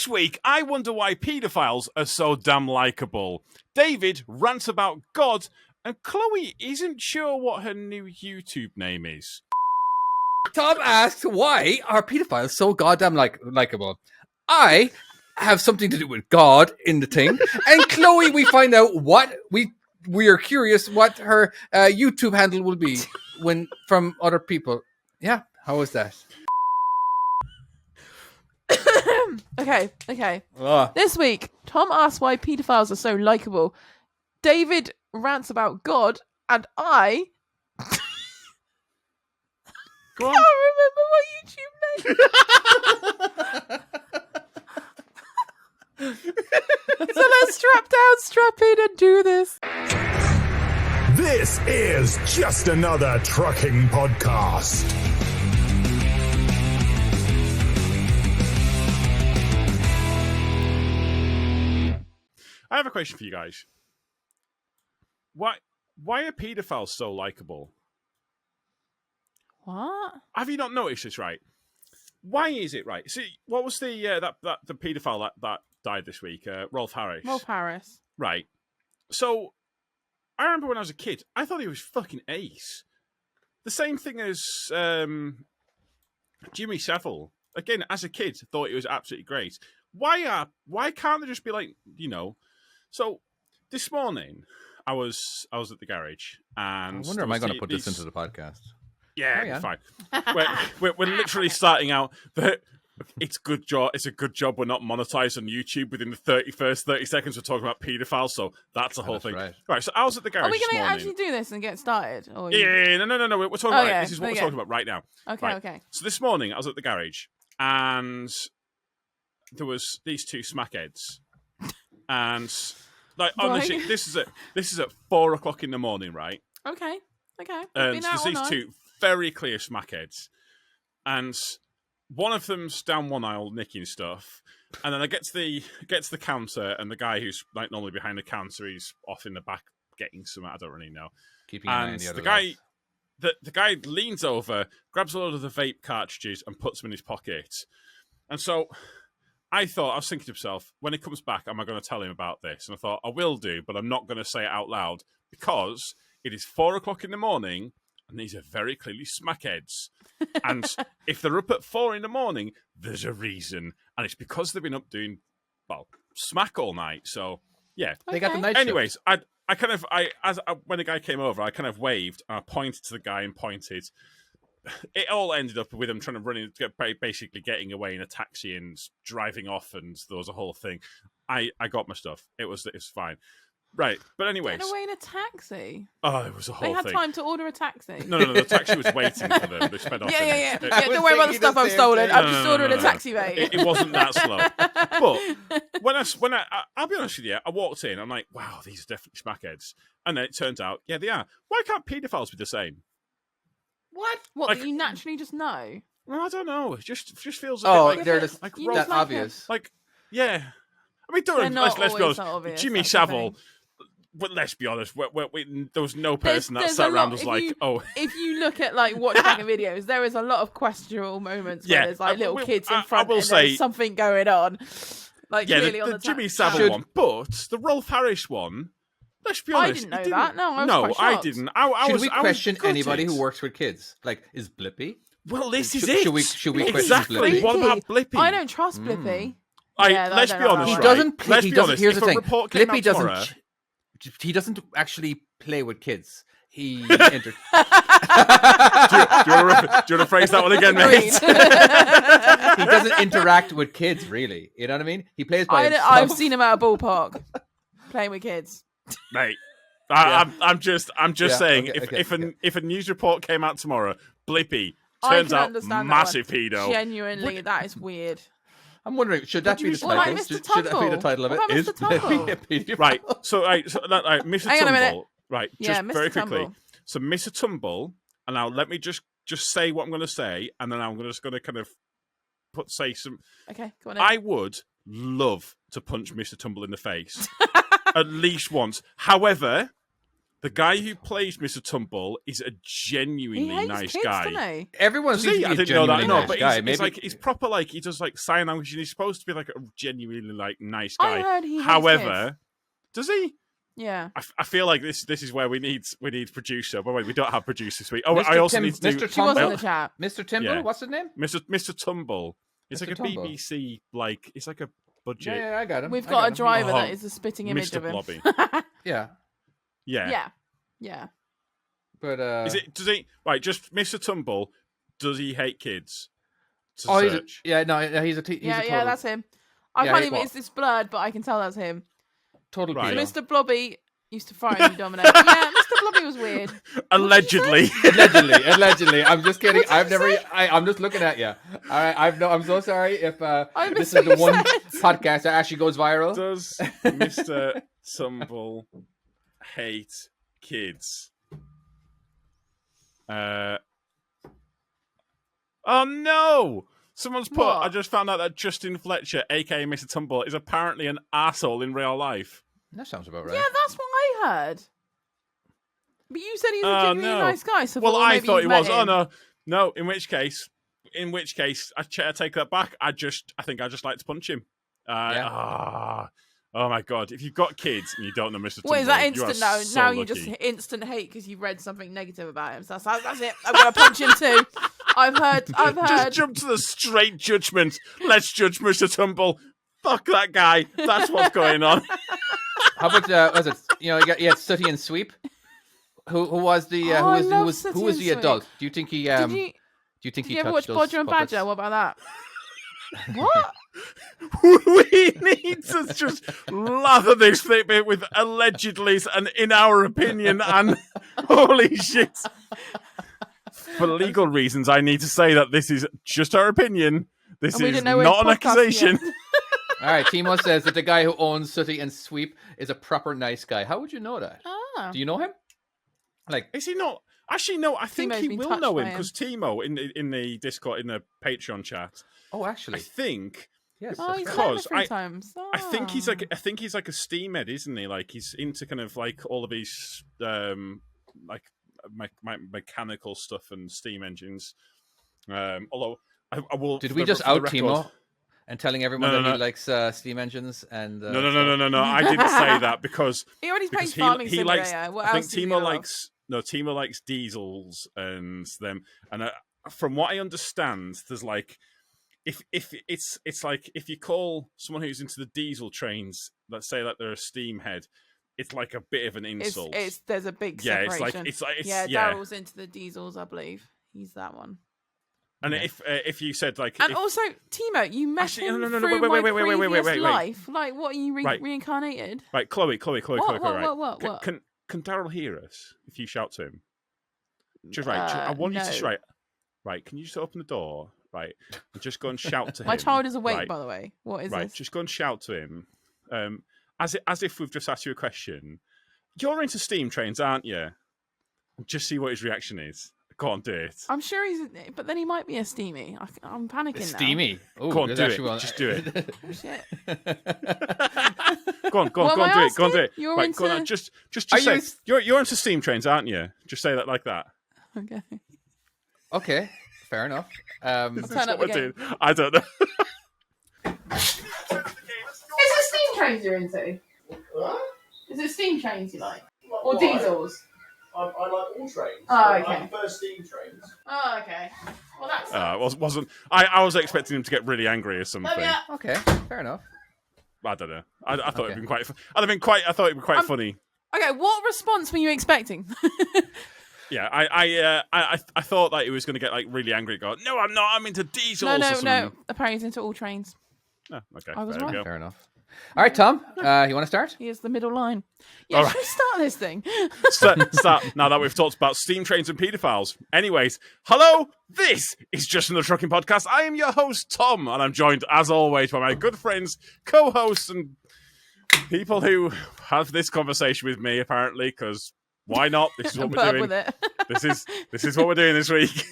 This week, I wonder why paedophiles are so damn likeable. David rants about God, and Chloe isn't sure what her new YouTube name is. Tom asks, why are pedophiles so goddamn likable? I have something to do with God in the thing. And Chloe, we find out what we are curious what her YouTube handle will be when from other people. Yeah, how was that? Okay. This week, Tom asks why pedophiles are so likable. David rants about God, and I Go can't on. remember my YouTube name. So let's strap in and do this. This is just another trucking podcast. I have a question for you guys. Why are paedophiles so likable? What? Have you not noticed this, right? Why is it, right? See, what was the the paedophile that died this week? Rolf Harris. Rolf Harris. Right. So, I remember when I was a kid, I thought he was fucking ace. The same thing as Jimmy Savile. Again, as a kid, thought he was absolutely great. Why can't they just be like, you know? So, this morning, I was at the garage, and I wonder, am I going to put this into the podcast? Yeah, fine. We're literally starting out. It's a good job we're not monetized on YouTube within the first 30 seconds. We're talking about paedophiles, so that's the whole thing. Right. So I was at the garage. Are we going to actually do this and get started? Or Yeah. No. We're talking about this is what we're talking about right now. Okay. So this morning I was at the garage, and there was these two smackheads, and like honestly, this is at 4 o'clock in the morning, right? Okay. And there's these two very clear smackheads, and one of them's down one aisle nicking stuff, and then I get to the counter, and the guy who's like normally behind the counter, he's off in the back getting something. I don't really know. Keeping an eye on And the other the guy leans over, grabs a load of the vape cartridges, and puts them in his pocket. And so I was thinking to myself, when he comes back, am I going to tell him about this? And I thought, I will do, but I'm not going to say it out loud because it is 4 o'clock in the morning, and these are very clearly smackheads. And if they're up at 4 in the morning, there's a reason. And it's because they've been up doing, smack all night. So, yeah. They got the night shift. Anyways, when the guy came over, I kind of waved, and I pointed to the guy and pointed. It all ended up with them trying to basically getting away in a taxi and driving off, and there was a whole thing. I got my stuff. It was fine. Right, but anyways. Get away in a taxi? Oh, it was a whole thing. They had time to order a taxi? No, the taxi was waiting for them. They sped off. Yeah, don't worry about the stuff I've stolen. I'm just ordering a taxi, mate. It wasn't that slow. But when I'll be honest with you, I walked in, I'm like, wow, these are definitely smackheads. And then it turns out, yeah, they are. Why can't paedophiles be the same? What? What, that you naturally just know? Well, I don't know. It just feels a bit like... they're just like that obvious. Like, yeah. I mean, let's be honest. Jimmy Savile... But let's be honest, there was no person that sat around was like, If you look at like watching videos, there is a lot of questionable moments where there's like little kids in front and there's something going on. Like clearly on the Jimmy Savile one, but the Rolf Harris one, let's be honest. I didn't know that. No, I didn't. Should we question anybody who works with kids? Like, is Blippi? Well, this is it. Should we question exactly. Blippi? What about Blippi? I don't trust Blippi. Let's be honest. He doesn't play. Here's the thing. Blippi doesn't. He doesn't actually play with kids. He do you want to phrase that one again, mate? He doesn't interact with kids, really. You know what I mean? He plays by himself. I've seen him at a ballpark playing with kids. Mate, I'm just saying, if a news report came out tomorrow, Blippi turns out massive pedo. Genuinely, that is weird. I'm wondering, should that be the title? Like should that be the title of it? Is Blippi a pedophile? Right. So, Mr. Hang on a minute. Tumble. Right. Just very quickly. So, Mr. Tumble, and now let me just say what I'm going to say, and then I'm just going to kind of say some. Okay, go on. I would love to punch Mr. Tumble in the face at least once. However, The guy who plays Mr. Tumble is a genuinely nice guy. Doesn't he? Everyone seems to be a genuinely nice guy. He's proper like he does like sign language, and he's supposed to be like a genuinely like nice guy. I heard he However, does he? Yeah. I feel like this is where we need producer. But wait, we don't have producer this week. Oh, Mr. I also Tim- need to do. Mr. She was in Tumble? the chat. Mr. Timble, Yeah. what's his name? Mr. Tumble. It's Mr. like a Tumble. BBC like it's like a budget. Yeah, I got him. We've I got a him. driver Oh, that is a spitting image Mr. of him. Blobby. Yeah, Yeah. Yeah. but Does he right? Just Mr. Tumble. Does he hate kids? To he's search. he's a total, That's him. I Yeah, can't he- even. what? It's blurred, but I can tell that's him. total Right. pedo. So Mr. Blobby used to fry you, Dominic. Yeah, Mr. Blobby was weird. Allegedly. Allegedly. I'm just kidding. What did you say? I'm just looking at you. All right. I'm so sorry if this missed is the what you one said. podcast that actually goes viral. Does Mr. Tumble hate kids? Oh no! Someone's put. What? I just found out that Justin Fletcher, aka Mr. Tumble, is apparently an asshole in real life. That sounds about right. Yeah, that's what I heard. But you said he was a Oh, genuinely no. nice guy. So Well, I maybe thought you've he met was. him. Oh no! In which case, I take that back. I think I just like to punch him. Oh my god! If you've got kids and you don't know Mr. Tumble, What is that you are instant? No, so now lucky. you just instant hate because you read something negative about him. So that's it. I'm gonna punch him too. I've heard. Just jump to the straight judgment. Let's judge Mr. Tumble. Fuck that guy. That's what's going on. How about was it? You had Sooty and Sweep. Who was the Oh, I love who Sooty was and the adult? Do you think he Did do you you think did he you ever touched watch those Bodger and puppets? Badger? What about that? What? We need to just lather this bit with allegedly and in our opinion and holy shit. For legal reasons, I need to say that this is just our opinion. This And we is didn't know we not were an accusation. podcasting yet. All right, Timo says that the guy who owns Sooty and Sweep is a proper nice guy. How would you know that? Ah. Do you know him? Like, Is he not? Actually, no. I think Timo's he been will touched know by him him. because Timo in the Discord in the Patreon chat. oh, I actually, think yes. Oh, that's he's right. met him a Because few times. I think he's Ah. like a steam head, isn't he? Like he's into kind of like all of these like mechanical stuff and steam engines. Although I will. Did for we the- just for the out record- Timo and telling everyone No, that no. he likes steam engines and No. I didn't say that because He already because plays Farming he likes. Simulator. What I think else does he Timo love? Timo likes diesels and them. And from what I understand, there's like if it's like if you call someone who's into the diesel trains, let's say that they're a steam head, it's like a bit of an insult. There's a big yeah, separation. it's like yeah, yeah. Daryl's into the diesels, I believe. He's that one. And Yeah. if you said like, And if, also, Timo, you met Actually, him no, through wait, my wait, previous life. Like, what are you Right. reincarnated? right, Chloe, What? right? What? Can Daryl hear us if you shout to him? Just right. I want you no. to just right. Can you just open the door, right? And just go and shout to him. My child is awake, right, by the way. What is right. this? Just go and shout to him, as if we've just asked you a question. You're into steam trains, aren't you? Just see what his reaction is. Go on, do it. I'm sure he's, but then he might be a steamy. I'm panicking now. steamy. Oh, Go on, there's do it. actually one- Just do it. Oh, shit. Go on, What am I do it. Go on, do asking? it. You're right, go on. into- Just Are say you- you're into steam trains, aren't you? Just say that like that. Okay. Okay, fair enough. Turn This is up what the we're game. doing. I don't know. Is it steam trains you're into? What? Is it steam trains you like? What- Or what? diesels? I like all trains. Oh, okay. I prefer steam trains. Oh, okay. Well, that's... Wasn't. I was expecting him to get really angry or something. Oh, yeah. Okay, fair enough. I don't know. I thought Okay. it'd been quite. I thought it'd be quite funny. Okay, what response were you expecting? Yeah, I thought that he was going to get like really angry. And go, no, I'm not. I'm into diesels. or no. something. Apparently he's into all trains. Oh, okay, I was there we right. go. Fair enough. All right, Tom, you want to start? He is the middle line. Yeah, All should we start this thing? Start now that we've talked about steam trains and paedophiles. Anyways, hello, this is Just Another Trucking Podcast. I am your host, Tom, and I'm joined, as always, by my good friends, co-hosts, and people who have this conversation with me, apparently, because why not? This is what Put we're up doing. with it. This is what we're doing this week.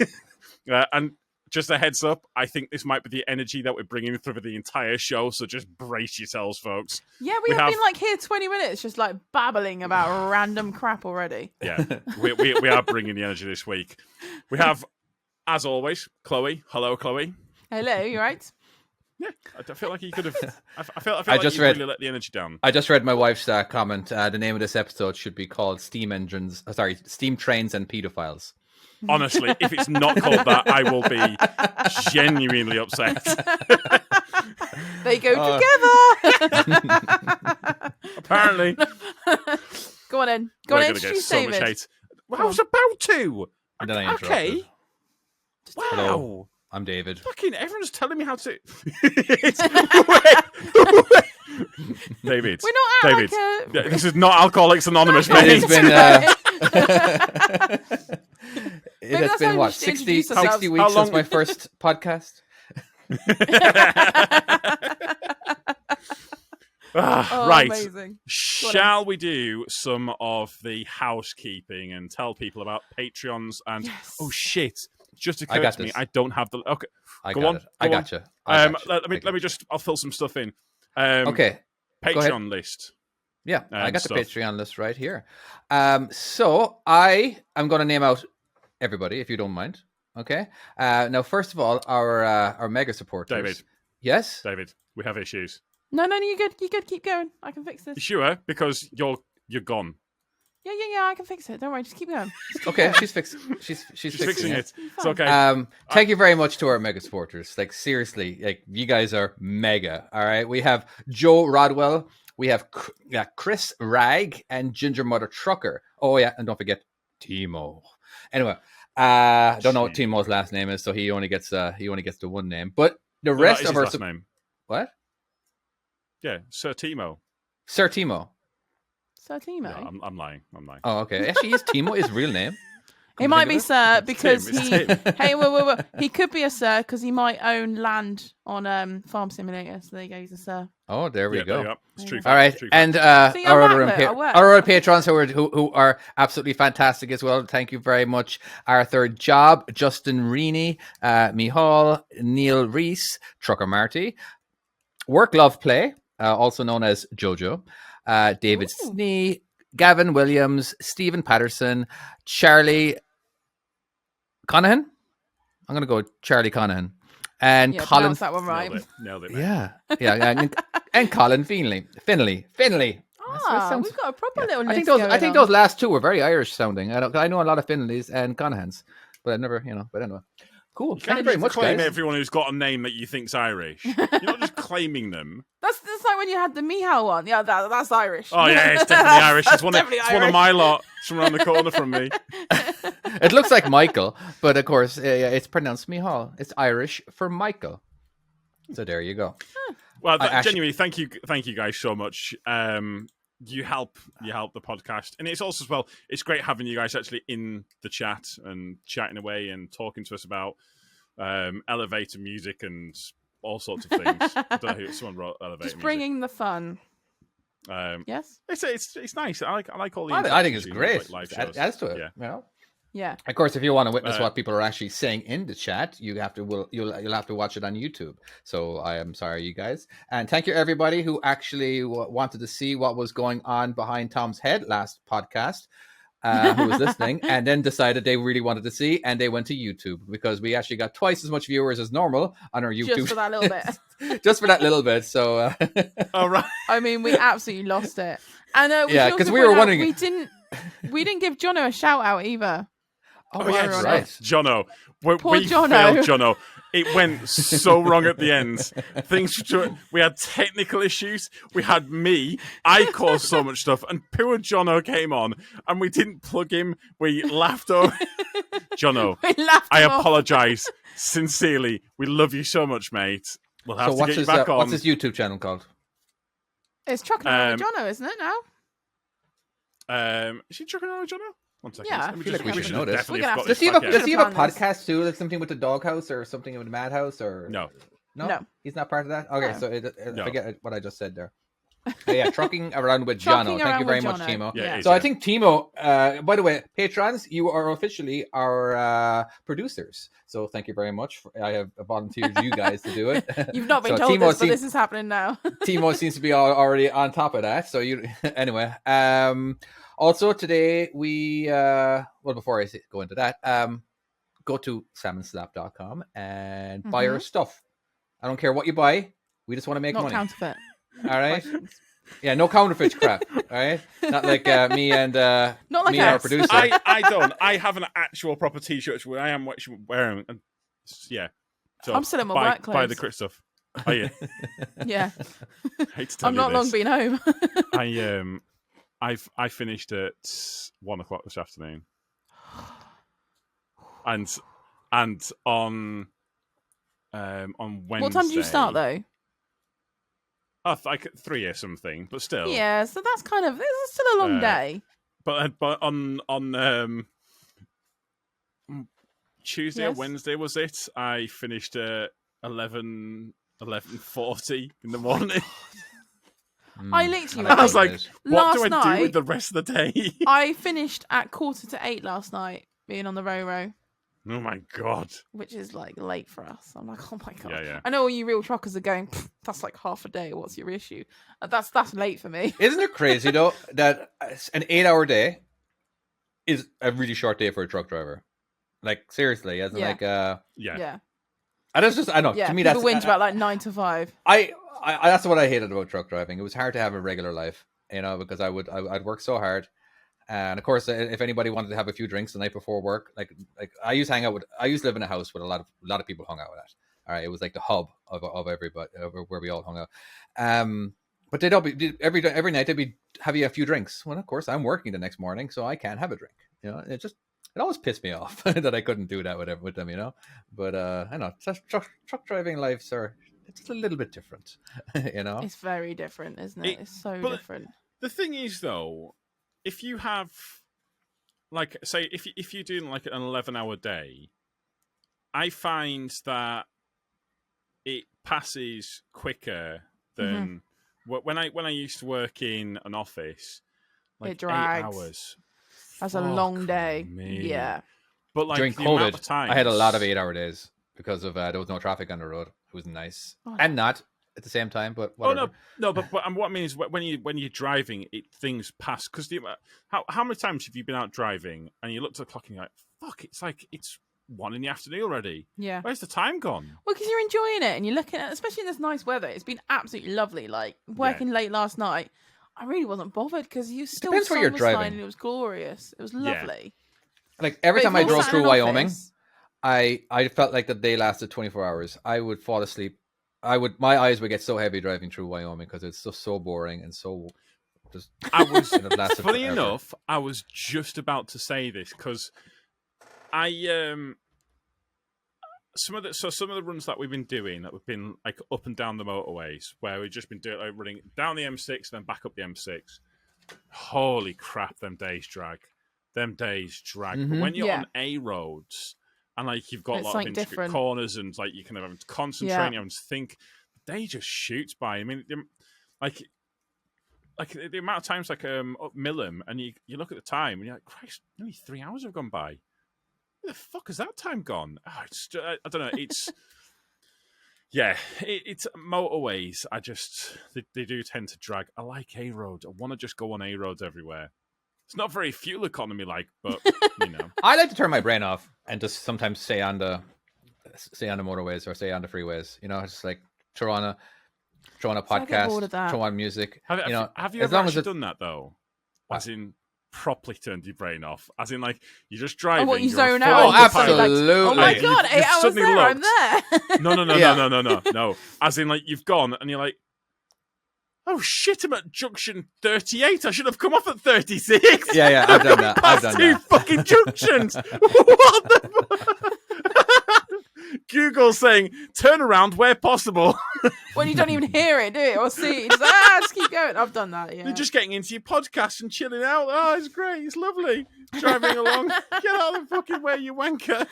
And just a heads up, I think this might be the energy that we're bringing through the entire show, so just brace yourselves, folks. Yeah, we have been like here 20 minutes just like babbling about random crap already. Yeah, we are bringing the energy this week. We have, as always, Chloe. Hello, Chloe. Hello, you right? Yeah, I feel like you could have. I feel like you really let the energy down. I just read my wife's comment. The name of this episode should be called Steam Trains and Pedophiles. Honestly, if it's not called that, I will be genuinely upset. They go together. Apparently. Go on in. Go on in. Introduce David. Well, I was about to. And then I interrupted. Okay. Wow. Hello, I'm David. Fucking everyone's telling me how to. David. We're not David. This is not Alcoholics Anonymous, mate. It's been. It has been what 60 weeks since my first podcast. Right. Amazing. Shall we do some of the housekeeping and tell people about Patreons and oh shit. Just occurred to me, I don't have the. Okay, go on. I got you. Let me just. I'll fill some stuff in. Okay. Patreon list. Yeah, I got the Patreon list right here. So I am going to name out everybody, if you don't mind. Okay. Now, first of all, our mega supporters. David. Yes. David, we have issues. No, you're good. You're good. Keep going. I can fix this. You sure? Because you're gone. Yeah. I can fix it. Don't worry. Just keep going. Okay, she's fixing it. It's okay. Thank you very much to our mega supporters. Like seriously, like you guys are mega. All right, we have Joe Rodwell, we have Chris Rag, and Ginger Mother Trucker. Oh yeah, and don't forget Timo. Anyway, don't know what Timo's last name is, so he only gets the one name. But the rest of our last name. What? Yeah, Sir Timo. Sir Timo. Sir Timo. No, I'm lying. Oh, okay. Actually, is Timo his real name? It might be Sir because Tim, he. Hey, wait. He could be a Sir because he might own land on Farm Simulator. So there you go. He's a Sir. Oh, there we go. It's true. All right, and our other patrons who are absolutely fantastic as well. Thank you very much. Arthur Job, Justin Reaney, Mihal, Neil Reese, Trucker Marty, Work Love Play, also known as Jojo, David Snee, Gavin Williams, Stephen Patterson, Charlie Conahan. I'm going to go with Charlie Conahan. And Colin. That one right. Nailed it, yeah. And Colin Finley. We've got a proper little list. I think those last two were very Irish sounding. I know a lot of Finleys and Conahans, but I've never, But anyway, cool. Thank you very much, claim guys. everyone who's got a name that you think's Irish. You're not just claiming them. That's like when you had the Mihal one. Yeah, that's Irish. Oh yeah, it's definitely Irish. It's one of my lot. It's from around the corner from me. It looks like Michael, but of course, it's pronounced Mihal. It's Irish for Michael. So there you go. Well, genuinely, thank you guys so much. You help the podcast, and it's also as well. It's great having you guys actually in the chat and chatting away and talking to us about elevator music and all sorts of things. I don't know who someone wrote elevator Just music. bringing the fun. Yes, it's nice. I like all the. I think it's great. Like live shows. Adds to it. Yeah. Of course, if you want to witness what people are actually saying in the chat, you'll have to watch it on YouTube. So I am sorry, you guys, and thank you everybody who actually wanted to see what was going on behind Tom's head last podcast. Who was listening and then decided they really wanted to see, and they went to YouTube because we actually got twice as much viewers as normal on our YouTube. Just for that little bit. Just for that little bit. So, all right. I mean, we absolutely lost it. And because we were wondering, we didn't give Jono a shout out either. Oh, yeah, that's right. Jono. Poor we Jono. failed Jono. It went so wrong at the end. We had technical issues. We had me. I caused so much stuff. And poor Jono came on and we didn't plug him. We laughed over. Jono, I apologize sincerely. We love you so much, mate. We'll have to get you back on. What's his YouTube channel called? It's Trucking Around with Jono, isn't it now? Is he Trucking Around with Jono? 1 second. Yeah, I feel like we should know this. Does he have a podcast too, like something with the doghouse or something with the madhouse or no? He's not part of that. Okay, No. so I forget what I just said there. Yeah, trucking around with Jono. Thank you very much, Timo. Yeah, so I think Timo, by the way, patrons, you are officially our producers. So thank you very much. I have volunteered you guys to do it. You've not been told this, but this is happening now. Timo seems to be already on top of that. So you, anyway. Also today we, before I go into that, go to salmonslap.com and buy our stuff. I don't care what you buy. We just want to make money. Not counterfeit. All right. Yeah, no counterfeit crap. All right. Not like me and not like me and our producer. I don't. I have an actual proper T-shirt where I am wearing. And yeah. So I'm still in my work clothes. Buy the crit stuff. Are you? Yeah. Hate to tell I'm not long been home. I finished at 1:00 this afternoon, and on Wednesday. What time did you start though? Like 3 or something, but still. Yeah, so that's kind of it's still a long day. But on Tuesday or Wednesday was it? I finished at 11:40 in the morning. I literally I was like, what do I night, do with the rest of the day? I finished at 7:45 last night, being on the Ro-Ro. Oh my God. Which is like late for us. I'm like, oh my God. Yeah. I know all you real truckers are going, that's like half a day. What's your issue? That's late for me. Isn't it crazy though that an 8-hour day is a really short day for a truck driver? Like seriously, as in like yeah. And that's just I know to me that's whinge about like 9 to 5. I that's what I hated about truck driving. It was hard to have a regular life, because I'd work so hard. And of course, if anybody wanted to have a few drinks the night before work, like I used to live in a house with a lot of people hung out at. All right, it was like the hub of everybody, where we all hung out. But they'd all be every night they'd be having a few drinks. Well, of course, I'm working the next morning, so I can't have a drink. It always pissed me off that I couldn't do that with them. But I know truck driving lives are it's a little bit different. It's very different, isn't it? It's so different. The thing is, though. If you have, like, say, if you're doing like an 11-hour day, I find that it passes quicker than when I used to work in an office. Like it drags. 8 hours. That's a long day. Me. Yeah. But like during the COVID, amount of times, I had a lot of 8-hour days because of there was no traffic on the road. It was nice and not at the same time, but whatever. no, but what I mean is when you're driving, things pass because how many times have you been out driving and you look at the clock and you're like, fuck, it's 1 in the afternoon already. Yeah, where's the time gone? Well, because you're enjoying it and you're looking at, especially in this nice weather. It's been absolutely lovely. Like working late last night, I really wasn't bothered because you still depends where you're driving. And it was glorious. It was lovely. Like every time I drove through Wyoming, I felt like the day lasted 24 hours. I would fall asleep. My eyes would get so heavy driving through Wyoming because it's just so boring and so just. Funny enough, I was just about to say this because some of the runs that we've been doing that we've been like up and down the motorways where we've just been doing like running down the M6 and then back up the M6. Holy crap, them days drag. Mm-hmm. But when you're on A roads. And like you've got a lot of intricate corners, and like you can have to concentrate and think. The day just shoots by. I mean, like the amount of times like up Millham, and you look at the time, and you're like, Christ, nearly 3 hours have gone by. Where the fuck has that time gone? Oh, I don't know. It's it's motorways. They do tend to drag. I like A roads. I want to just go on A roads everywhere. It's not very fuel economy but I like to turn my brain off and just sometimes stay on the motorways or stay on the freeways. Just like throw on a podcast, throw on music. Have you ever actually done that though? As in properly turned your brain off. As in like you're just driving. Oh, what, you zone out? Oh, absolutely. Oh my God, 8 hours there, I'm there. No. As in like you've gone and you're like, oh shit, I'm at junction 38. I should have come off at 36. Yeah, I've done that. I've done two fucking junctions. What the Google saying, turn around where possible. When you don't even hear it, do you? Or see it. Just keep going. I've done that, yeah. You're just getting into your podcast and chilling out. Oh, it's great. It's lovely. Driving along. Get out of the fucking way, you wanker.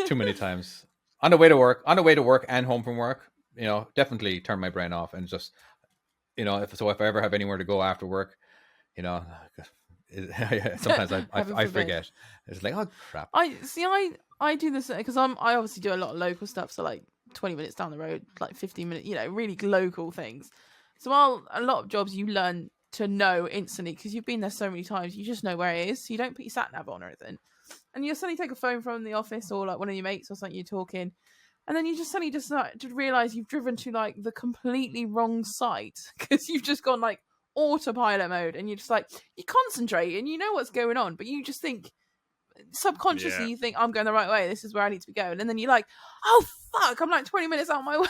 Too many times. On the way to work and home from work. Definitely turn my brain off and just if I ever have anywhere to go after work, sometimes I forget. It's like, oh crap. I do this because I obviously do a lot of local stuff, so like 20 minutes down the road, like 15 minutes, really local things. So while a lot of jobs you learn to know instantly because you've been there so many times, you just know where it is, so you don't put your sat nav on or anything. And you suddenly take a phone from the office or like one of your mates or something, you're talking, and then you just suddenly just start to realize you've driven to like the completely wrong site because you've just gone like autopilot mode, and you're just like, you concentrate and you know what's going on, but you just think subconsciously, you think, I'm going the right way, this is where I need to be going, and then you're like, oh fuck, I'm like 20 minutes out of my way.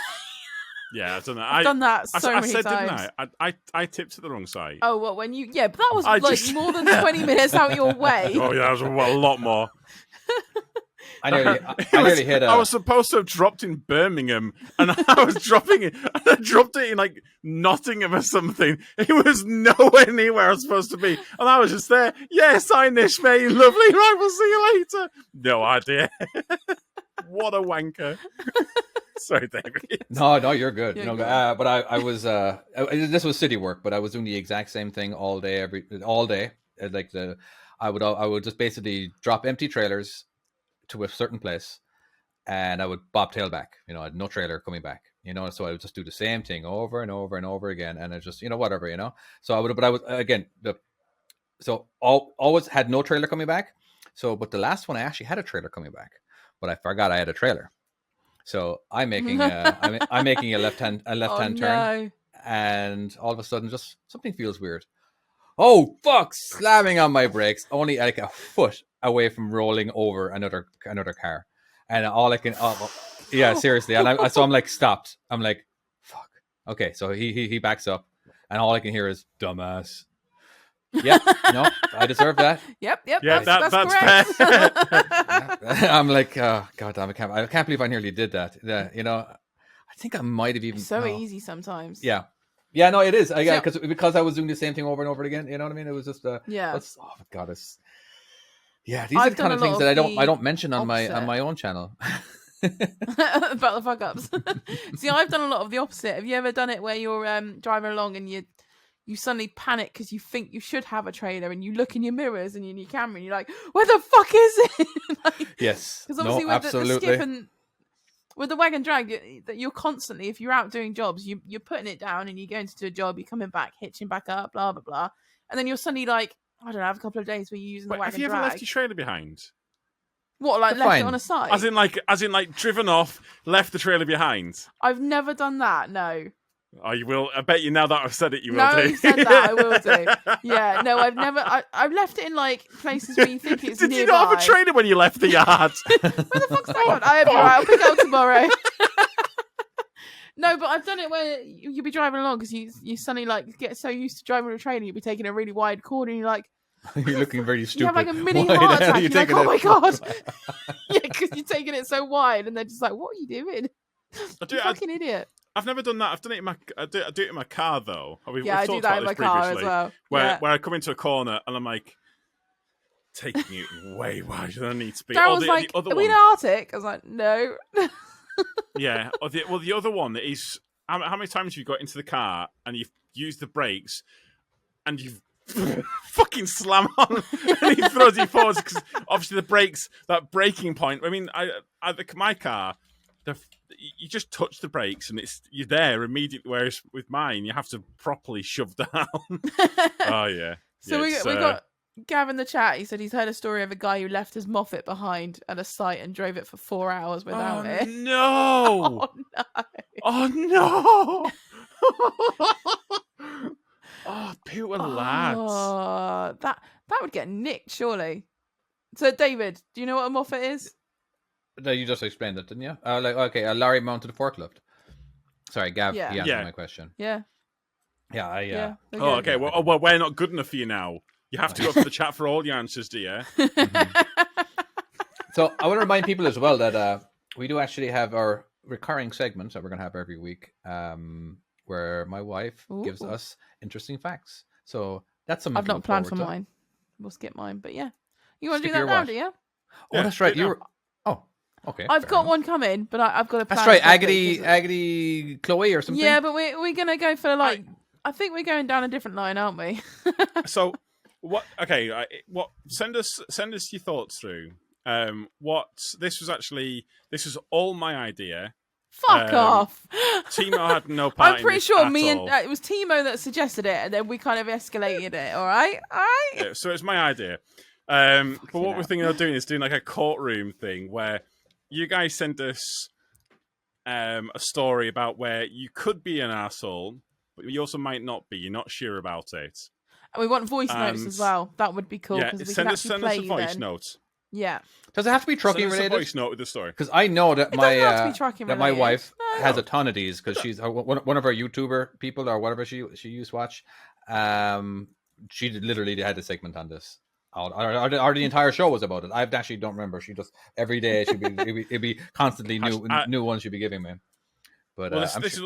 Yeah, I've done that. I've done that so many times. Didn't I tipped to the wrong side. Oh, what, when you... Yeah, but that was more than 20 minutes out your way. Oh, yeah, that was a lot more. I nearly hit I was supposed to have dropped in Birmingham, and I was dropping it, and I dropped it in, like, Nottingham or something. It was nowhere near where I was supposed to be. And I was just there. Yeah, sign this, mate. Lovely. Right, we'll see you later. No idea. What a wanker. Sorry, David. No, you're good. But I was this was city work, but I was doing the exact same thing all day. Like I would just basically drop empty trailers to a certain place, and I would bobtail back. I had no trailer coming back. So I would just do the same thing over and over and over again, and it just whatever. So I was again always had no trailer coming back. So, but the last one I actually had a trailer coming back, but I forgot I had a trailer. So I'm making I'm making a left hand turn, and all of a sudden, just something feels weird. Oh fuck! Slamming on my brakes, only like a foot away from rolling over another car, and all I can, seriously, and I'm like stopped. I'm like, fuck. Okay, so he backs up, and all I can hear is dumbass. Yep, no, I deserve that. Yep. Yeah, that's correct. fair. I'm like, oh god damn, I can't believe I nearly did that. I think I might have even. It's so easy sometimes. Yeah, no, it is. Because I was doing the same thing over and over again. You know what I mean? It was just oh my god, these are the kind of things that I don't mention on my own channel. About the fuck ups. See, I've done a lot of the opposite. Have you ever done it where you're driving along and you suddenly panic because you think you should have a trailer, and you look in your mirrors and in your camera and you're like, where the fuck is it? Yes. Because obviously with absolutely. the skip and with the wagon drag, that you're constantly, if you're out doing jobs, you're putting it down and you're going to do a job, you're coming back, hitching back up, blah, blah, blah. And then you're suddenly like, I don't know, have a couple of days where you're using the wagon drag. Have you ever left your trailer behind? What, like left it on a side? As in like driven off, left the trailer behind? I've never done that, no. Oh, you will. I bet you now that I've said it, you will do. No, you said that, I will do. Yeah, no, I've never. I've left it in like places where you think it's Did nearby. you not have a trailer when you left the yard? Where the fuck's that one? I hope you're right. I'll pick it up tomorrow. No, but I've done it where you'll be driving along because you suddenly like get so used to driving with a trailer, you'll be taking a really wide corner and you're like, you're looking very stupid. You have like a mini heart attack. You're like, oh my god. Yeah, because you're taking it so wide, and they're just like, what are you doing? You fucking idiot. I've never done that. I've done it in my. I do it in my car though. I do that in my car as well. Where I come into a corner and I'm like taking it way wider than I need to be. Darryl was like, "Are we in Arctic?" I was like, "No." Yeah. The other one is how many times have you got into the car and you've used the brakes and you've fucking slam on and he throws you forwards because obviously the brakes, that braking point. I mean, my car. You just touch the brakes and you're there immediately. Whereas with mine, you have to properly shove down. Oh yeah. So yeah, we got Gav in the chat. He said he's heard a story of a guy who left his Moffat behind at a site and drove it for 4 hours without it. No! Oh no! Oh, poor lads. Oh, that would get nicked, surely. So, David, do you know what a Moffat is? No, you just explained it, didn't you? A lorry mounted forklift. Sorry, Gav. Yeah. He answered my question. Yeah. Yeah. Oh, okay. Well, we're not good enough for you now. You have to go to the chat for all your answers, do you? Mm-hmm. So I want to remind people as well that we do actually have our recurring segments that we're going to have every week, where my wife gives us interesting facts. So that's something I've not planned for mine. We'll skip mine, but yeah, you want to do that now, do you? Oh, that's right. You were. Oh. Okay, I've got one coming, but I've got a plan. That's right, Agony Chloe or something. Yeah, but we're gonna go for like I think we're going down a different line, aren't we? So what? Okay, what? Send us your thoughts through. What this was all my idea. Fuck off. Timo had no part. I'm pretty in sure this at all. it was Timo that suggested it, and then we kind of escalated it. All right. Yeah, so it's my idea. But what we're thinking of doing is doing like a courtroom thing where you guys send us a story about where you could be an asshole, but you also might not be. You're not sure about it. And we want voice notes as well. That would be cool. Yeah, we send can us play a voice then. note. Yeah. Does it have to be trucking Send us a related? voice note with the story. Because I know that It doesn't have to be trucking that my related. wife No. has a ton of these because she's one of her YouTuber people or whatever she used to watch. She literally had a segment on this. Or the entire show was about it. I actually don't remember. She just every day it'd be constantly new ones she'd be giving me. But Well, this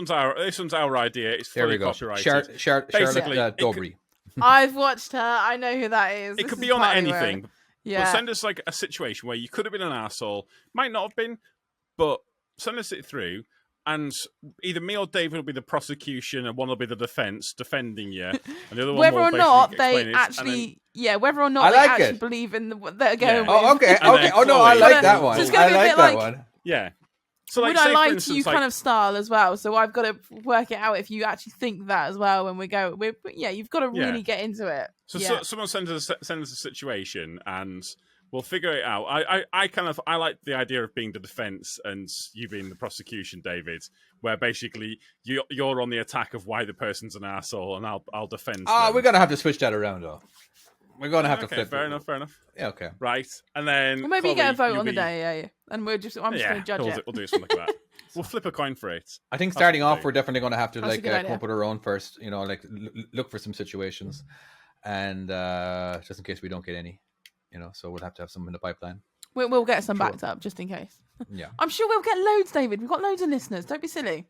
one's our idea. It's there fully we go. copyrighted. Charlotte Basically, Dobry. I've watched her. I know who that is. It This could is be on partly where- anything. Yeah. But send us like a situation where you could have been an asshole, might not have been, but send us it through, and either me or David will be the prosecution, and one will be the defense defending you, and the other one whether will or not basically they explain it, and actually, whether or not I they like actually it. believe in what they're Yeah. going with. Oh, okay, And okay. then Oh no, I Chloe. like that one. So it's gonna I be a like bit that like- one. yeah. So like, Would I say, lie for to instance, you like, kind of style as well? So I've got to work it out if you actually think that as well when we go. You've got to Yeah. really get into it. So someone sends us a situation, and we'll figure it out. I like the idea of being the defense and you being the prosecution, David, where basically you're on the attack of why the person's an asshole, and I'll defend. them. We're gonna have to switch that around though. We're gonna have to Okay, flip. fair it. enough. Yeah, okay. Right, and then Well, maybe you get a Chloe, vote you'll on the be- day, yeah. And I'm just going to judge it. We'll do something like that. We'll flip a coin for it. I think That's starting what we'll off, do. we're definitely going to have to That's a like good come idea. up with our own first. You know, like look for some situations, and just in case we don't get any, so we'll have to have some in the pipeline. We'll get some Sure. backed up just in case. Yeah. I'm sure we'll get loads, David. We've got loads of listeners. Don't be silly.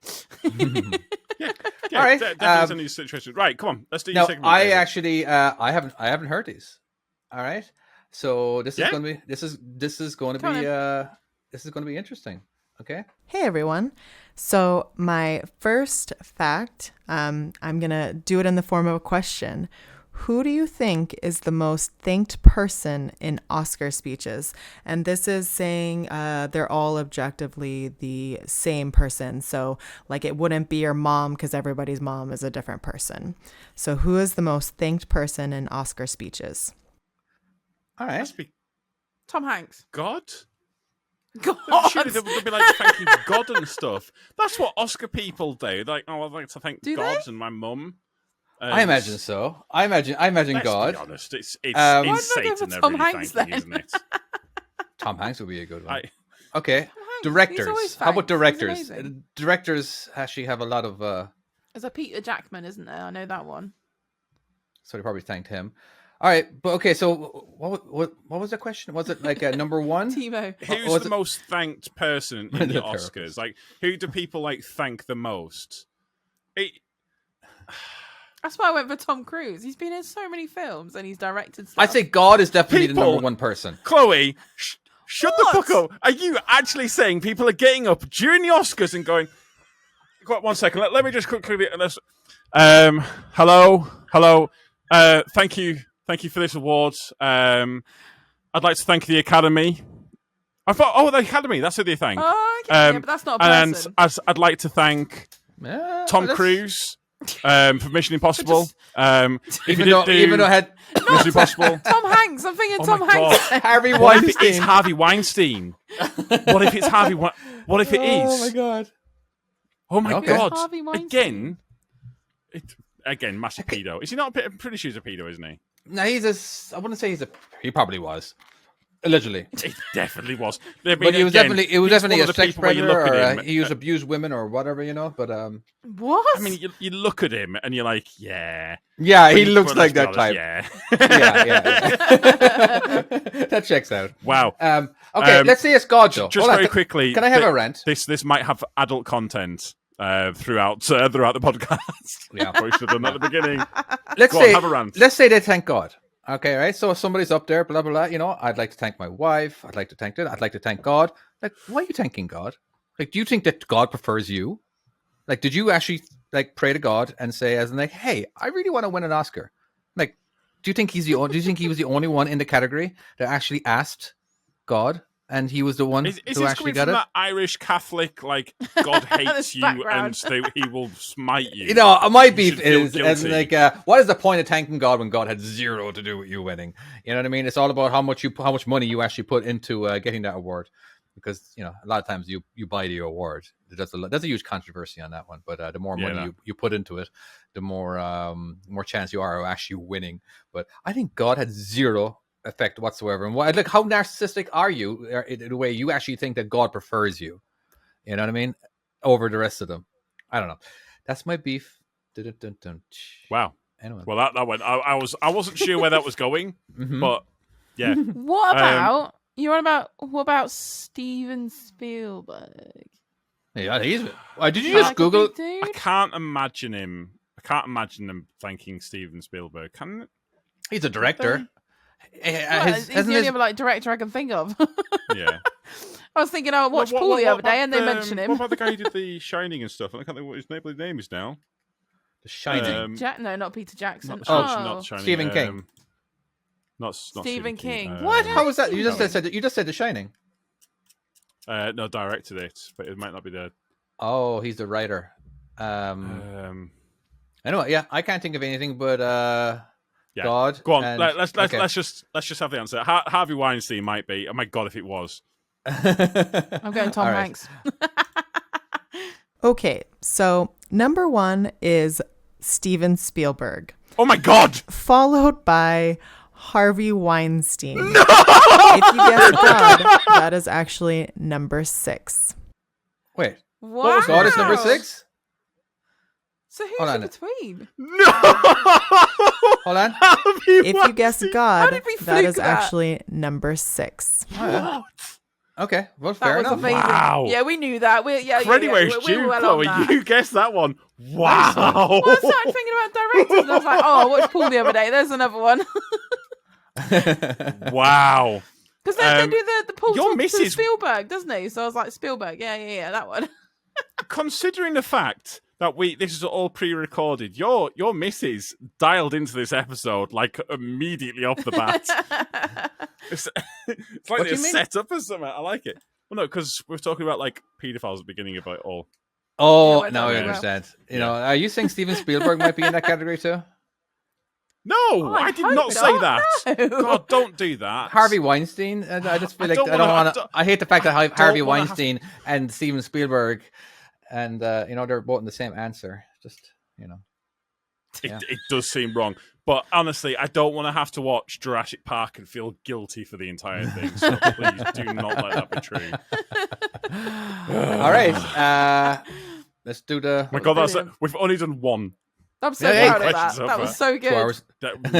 Yeah, All right, definitely send these situations. Right, come on, let's do your No, segment. I David. actually I haven't heard these. All right, so this is Yeah? going to be this is going to Come on be this is going to be interesting. Okay. Hey everyone. So my first fact, I'm going to do it in the form of a question. Who do you think is the most thanked person in Oscar speeches? And this is saying they're all objectively the same person. So like it wouldn't be your mom because everybody's mom is a different person. So who is the most thanked person in Oscar speeches? All right. Must be Tom Hanks. God. God. Surely they'll be like thanking God and stuff. That's what Oscar people do. Like, I'd like to thank Do God they? and my mum. I imagine so. I imagine Let's God. be honest, it's Why did I go Satan for they're Tom really Hanks thanking, then? isn't it? Tom Hanks would be a good one. I, Okay. Hanks, he's Directors. always How about thanked. He's directors? amazing. Directors actually have a lot of There's a Peter Jackman, isn't there? I know that one. so they probably thanked him. All right, but okay, so what was the question? Was it like number one? Timo. who's was the it- most thanked person in the The Oscars? therapist. Like, who do people like thank the most? That's why I went for Tom Cruise. He's been in so many films and he's directed stuff. I'd say God is definitely the People- number one person. Chloe, shut the What? fuck up. Are you actually saying people are getting up during the Oscars and going, one second, let me just quickly, hello, thank you for this award. I'd like to thank the Academy. I thought, the Academy, that's who they thank. Oh, okay. Yeah, but that's not a And person. I'd like to thank Tom That's- Cruise for Mission Impossible. Even though I had Mission Impossible. Tom Hanks. I'm thinking Oh Tom my Hanks. Harvey What if it's Weinstein. Harvey Weinstein? What if it's Harvey? What if it is? Oh my god! Oh my Okay. god! Harvey Weinstein. Again, massive pedo. Is he not? I'm pretty sure he's a pedo, isn't he? No, I wouldn't say he probably was. Allegedly. He definitely was. But he was definitely he's definitely one a of the sex people where you predator look or at him, he used abused women or whatever, But What? I mean, you look at him and you're like, yeah. yeah, he But looks let's like be that honest, type. Yeah. Yeah. That checks out. Wow. Okay, let's say it's God though. Just Hold on, very quickly. Can I have a rant? This might have adult content throughout the podcast. Yeah. Probably should have done that at the beginning. Let's Go on, say have a rant. let's say they thank God. Okay, right. So if somebody's up there, blah blah blah. I'd like to thank my wife. I'd like to thank it. I'd like to thank God. Like, why are you thanking God? Like, do you think that God prefers you? Like, did you actually like pray to God and say, as in like, hey, I really want to win an Oscar? Like, do you think do you think he was the only one in the category that actually asked God, and he was the one Is who this actually coming got from it? that Irish Catholic, like, God hates This you background. and he will smite you? You know, my You beef should feel is as in, guilty. like, what is the point of thanking God when God had zero to do with you winning? You know what I mean? It's all about how much money you actually put into getting that award, because you know a lot of times you buy the award. There's a huge controversy on that one, but the more money you put into it, the more chance you are of actually winning. But I think God had zero effect whatsoever. And like, how narcissistic are you in the way you actually think that God prefers you? You know what I mean? Over the rest of them. I don't know. That's my beef. Dun-dun-dun-dun. Wow. Anyway. Well, that went. I wasn't sure where that was going, Mhm. but yeah. What about what about Steven Spielberg? Yeah, he's. Did you Like just a Google? big dude? I can't imagine them thanking Steven Spielberg. Can He's a director. Well, he's the only other like director I can think of. yeah. I was thinking I watched Paul the other day and they mentioned him. What about the guy who did The Shining and stuff? I can't think what his name is now. The Shining. No, not Peter Jackson. Not, Oh, not Shining. Stephen King. Not Stephen King. What? How was that? seen You just that? said. You just said The Shining. No, directed it, but it might not be the. Oh, he's the writer. Anyway, yeah, I can't think of anything but yeah. God. Go on. and- Let's okay. just have the answer. Harvey Weinstein might be. Oh my god, if it was. I'm going Tom All right. Hanks. Okay, so number 1 is Steven Spielberg, Oh my god. followed by Harvey Weinstein. No! If you guess God, that is actually number 6. Wait, Wow. God is number 6. So who's Hold in on. between? No. Hold on. If you guess God, did we that fluke is that? actually number 6. Okay, well, That fair was enough. amazing. Wow. Yeah, we knew that. Credit where it's we're due, well on Chloe. that. You guessed that one. Wow. Well, I started thinking about directors and I was like, oh, I watched Paul the other day. There's another one. Wow. Because they do the Paul your to missus- Spielberg, doesn't he? So I was like, Spielberg. Yeah, that one. Considering the fact that this is all pre-recorded, your missus dialed into this episode like immediately off the bat. It's like What do they're you mean? set up or something. I like it. Well, no, because we're talking about like paedophiles at the beginning of it all. Oh, Yeah, now I well. understand. You know, are you saying Steven Spielberg might be in that category too? No, I did not say that. No. God, don't do that. Harvey Weinstein. I just feel I like don't I don't wanna- want to. I hate the fact that Harvey wanna have- Weinstein and Steven Spielberg, and they're both in the same answer. Just Yeah. It does seem wrong. But honestly, I don't want to have to watch Jurassic Park and feel guilty for the entire thing. So please do not let that be true. All right, let's do the. My God, Brilliant. we've only done one. I'm so Yeah, proud of that. questions so That far. was so 2 good. hours.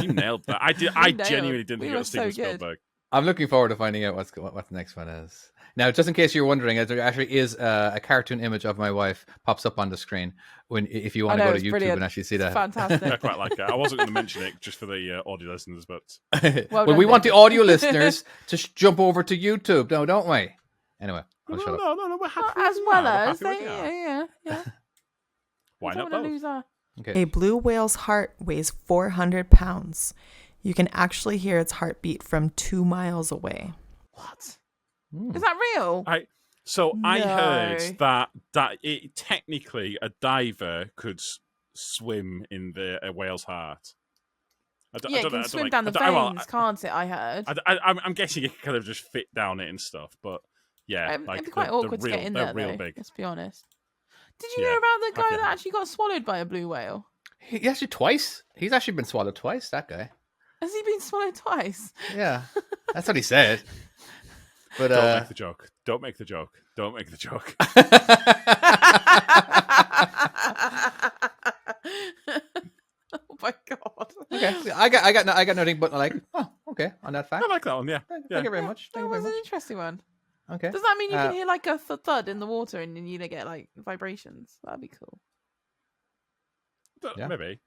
You nailed that. I nailed. genuinely didn't We think it were was Steven so good. Spielberg. I'm looking forward to finding out what the next one is. Now, just in case you're wondering, there actually is a cartoon image of my wife pops up on the screen if you want to I know, go to it's YouTube brilliant. and actually see It's that. fantastic. I quite like it. I wasn't going to mention it just for the audio listeners, but Well, done, we want the David. audio listeners to jump over to YouTube, no, don't we? Anyway, I'll shut up. no, we're happy. As with well that. We're as happy with they, that. yeah. Why I don't not wanna both? lose our... Okay. A blue whale's heart weighs 400 pounds. You can actually hear its heartbeat from 2 miles away. What? Hmm. Is that real? I No. heard that it technically a diver could swim in a whale's heart. I Yeah, it don't know, can I don't swim like- down the I don't- well, veins, can't it? I heard. I'm guessing it can kind of just fit down it and stuff, but yeah, It'd be quite awkward to get in there, they're real though. big. Let's be honest. Did you Yeah, hear about the guy heck yeah. that actually got swallowed by a blue whale? He actually twice. He's actually been swallowed twice. That guy. Has he been swallowed twice? Yeah, that's what he said. But Don't make the joke. Don't make the joke. Don't make the joke. Oh my god! okay, I got nothing but like, oh, okay, on that fact. I like that one. Yeah, Thank yeah. you very much. That Thank you very was an much. interesting one. Okay. Does that mean you Uh, can hear like a thud in the water and then you get like vibrations? That'd be cool. Yeah. Maybe.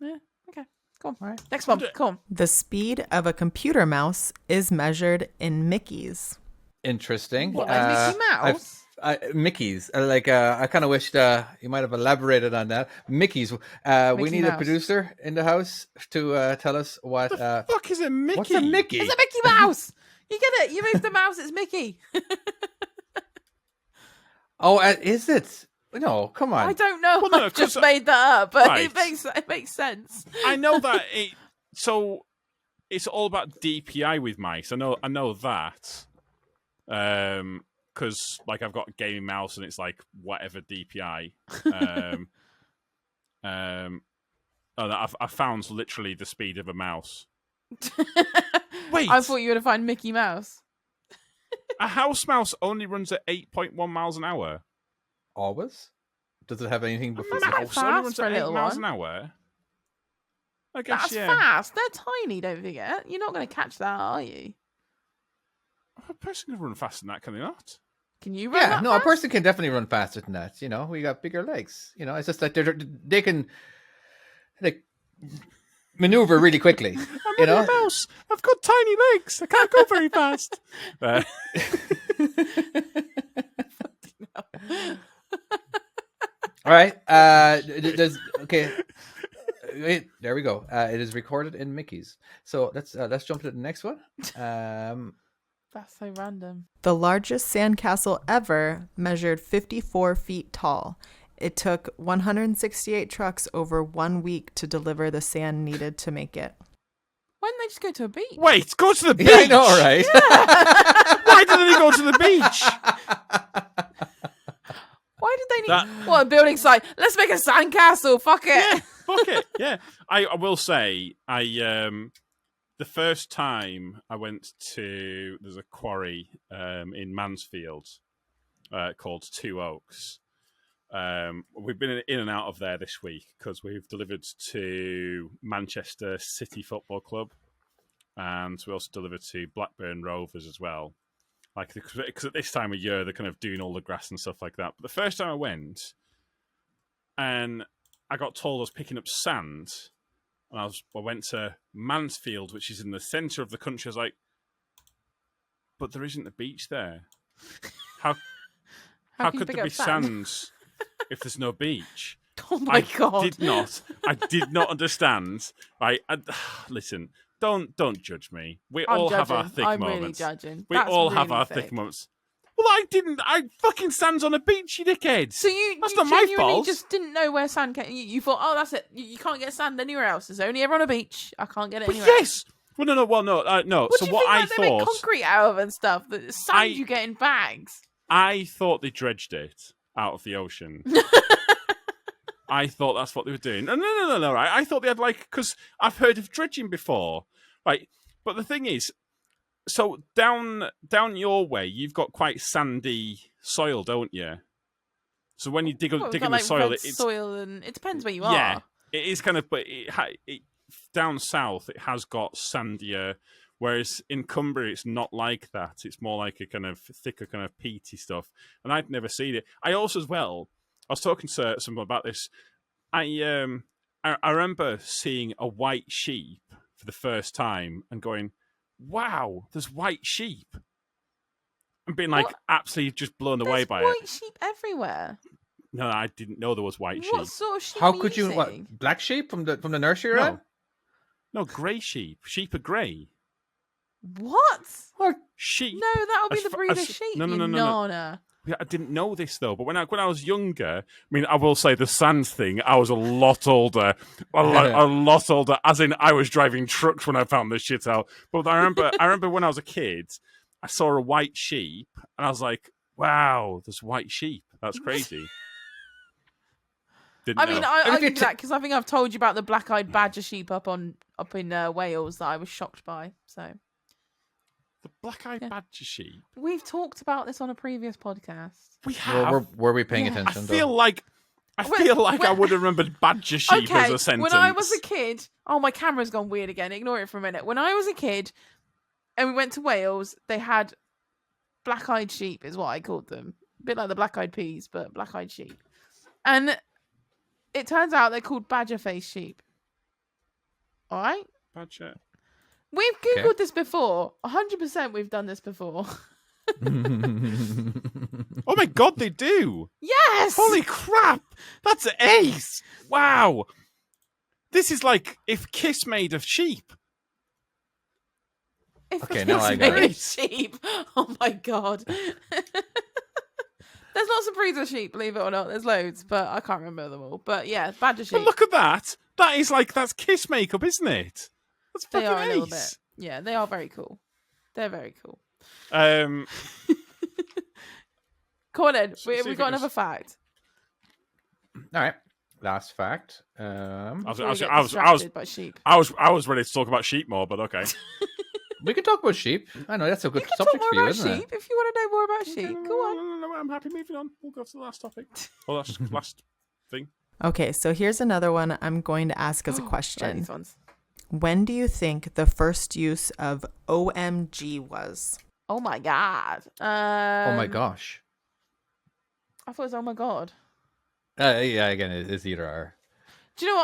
Okay, cool. All right. Next one. Cool. The speed of a computer mouse is measured in Mickeys. Interesting. What, like Mickey Mouse? Mickey's. I kind of wished you might have elaborated on that. Mickey's. We Mickey need a Mouse. producer in the house to tell us what. Fuck is a Mickey? What's a Mickey? It's a Mickey Mouse. You get it? You move the mouse. It's Mickey. Oh, is it? No, come on. I don't know. Well, no, I've just 'cause, made that up, but right. it makes sense. I know that it. So it's all about DPI with mice. I know that. Because like I've got a gaming mouse and it's like whatever DPI. I found literally the speed of a mouse. Wait, I thought you were going to find Mickey Mouse. a house mouse only runs at 8.1 miles an hour. Always? Does it have anything before? A That's mouse fast only runs for a at 8 little miles one. an hour. I guess That's yeah. fast. They're tiny, don't forget. You're not going to catch that, are you? A person can run faster than that, can they not? Can you run Yeah, that no, fast? a person can definitely run faster than that. We got bigger legs. It's just that they can maneuver really quickly. I'm a mouse. I've got tiny legs. I can't go very fast. All right. Okay. Wait, there we go. It is recorded in Mickey's. So let's jump to the next one. That's so random. The largest sandcastle ever measured 54 feet tall. It took 168 trucks over 1 week to deliver the sand needed to make it. Why didn't they just go to a beach? Wait, go to the beach. Yeah, I know, right? Why didn't they go to the beach? Why did they need That- what a building site? Let's make a sandcastle. Fuck it. Yeah, fuck it. Yeah, I will say the first time I went to there's a quarry in Mansfield called Two Oaks. We've been in and out of there this week because we've delivered to Manchester City Football Club, and we also delivered to Blackburn Rovers as well. Because at this time of year they're kind of doing all the grass and stuff like that. But the first time I went, and I got told I was picking up sand, and I went to Mansfield, which is in the centre of the country. I was like, but there isn't a beach there. How How can you could pick there up be sand? sands if there's no beach? Oh my god. I did not understand. Listen, don't judge me. We I'm all judging. have our thick I'm moments. really judging. We That's all have really our thick. thick moments. Well, I fucking sands on a beach, you dickheads. So That's you not my genuinely fault. just didn't know where sand came. You thought, oh, that's it. You can't get sand anywhere else. It's only ever on a beach. I can't get it But anywhere else. yes. Well, no. No. What So do you what think I like, they make thought, concrete out of and stuff? The sand you get in bags. I thought they dredged it out of the ocean. I thought that's what they were doing. No. Right? I thought they had because I've heard of dredging before, right? But the thing is, so down your way, you've got quite sandy soil, don't you? So when you dig Well, we've in got, the like, soil, red it's soil, and it depends where you yeah, are. it is kind of. But down south, it has got sandier. Whereas in Cumbria, it's not like that. It's more like a kind of thicker, kind of peaty stuff. And I'd never seen it. I also, as well, I was talking to someone about this. I remember seeing a white sheep for the first time and going, "Wow, there's white sheep," and being like What? absolutely just blown away There's by white it. sheep everywhere. No, I didn't know there was white What sheep. sort of sheep How are could you? seeing? What, black sheep from the nursery? No. Rhyme? No, grey sheep. Sheep are grey. What? What? Sheep. No, that would be As the fa- breed of as- sheep. no, you no. nana. Yeah, I didn't know this though, but when I was younger, I mean, I will say the sands thing. I was a lot older, a lot older. As in, I was driving trucks when I found this shit out. But I remember when I was a kid, I saw a white sheep, and I was like, "Wow, there's white sheep. That's crazy." Didn't I mean, know. I give you that because I think I've told you about the black-eyed badger sheep up in Wales that I was shocked by. So the black-eyed Yeah. badger sheep. we've talked about this on a previous podcast. We have. Were we paying Yeah. I attention? feel though? like I would have remembered badger sheep Okay, as a sentence. when I was a kid, oh, my camera's gone weird again. Ignore it for a minute. When I was a kid, and we went to Wales, they had black-eyed sheep, is what I called them. A bit like the black-eyed peas, but black-eyed sheep. And it turns out they're called badger-faced sheep. All right. badger. We've Okay. Googled this before. 100% we've done this before. Oh my god, they do! Yes. Holy crap! That's ace! Wow! This is like if Kiss made of sheep. If Okay, it's now I got made it. of sheep. Oh my god. There's lots of breeds of sheep, believe it or not. There's loads, but I can't remember them all. But yeah, badger sheep. But look at that! That's Kiss makeup, isn't it? That's They fucking are a ace. little bit. Yeah, they are very cool. They're very cool. Um, Come on in. See if We it got was- another fact. All right. Last fact. I was, Before I we was, get I was, I was, distracted by sheep. I was ready to talk about sheep more, but okay. We can talk about sheep. I know that's a good You can talk subject more for you, about isn't sheep if you want to know more about sheep. Go on. No, I'm happy. Moving on. We'll go to the last topic. Well, that's last thing. Okay, so here's another one I'm going to ask as a Right, question. these ones. When do you think the first use of OMG was? Oh my god. it? Oh my gosh. I thought it was oh my god. Yeah, again, it's either or. Do you know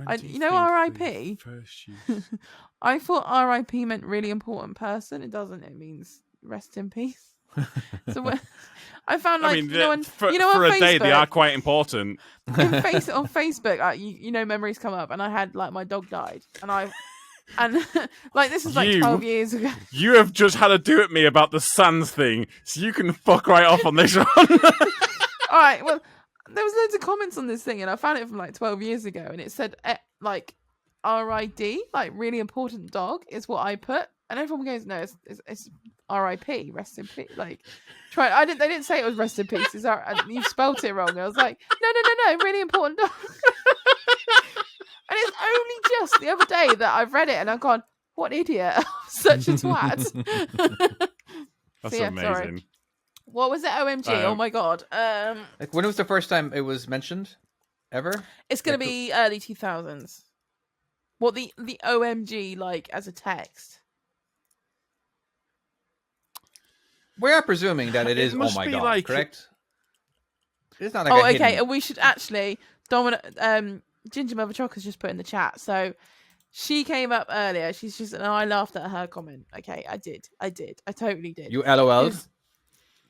what you know R.I.P.? First use. I thought R.I.P. meant really important person. It doesn't. It means rest in peace. So when, I found like I mean, you know, on, for you know on a Facebook, day, they are quite important. on Facebook, you know, memories come up, and I had like my dog died, and like this is like 12 years ago. You have just had a do at me about the Sands thing, so you can fuck right off on this one. All right, well, there was loads of comments on this thing, and I found it from like 12 years ago, and it said like R.I.D., like really important dog, is what I put, and everyone goes, no, it's R.I.P., rest in peace. Like, they didn't say it was rest in peace. You spelt it wrong. I was like, no, really important dog. And it's only just the other day that I've read it, and I've gone, what idiot, such a twat. That's So, yeah, amazing. sorry. What was it? OMG! Oh my god. Like, when was the first time it was mentioned? Ever? It's gonna be early 2000s. What the OMG like as a text? We are presuming that it It is oh must my be god, like- correct? It's not like Oh, a okay. hidden... And we should actually Ginger Mother Chocolate's just put in the chat. So she came up earlier. She's just and I laughed at her comment. Okay, I did. I totally did. You LOL'd?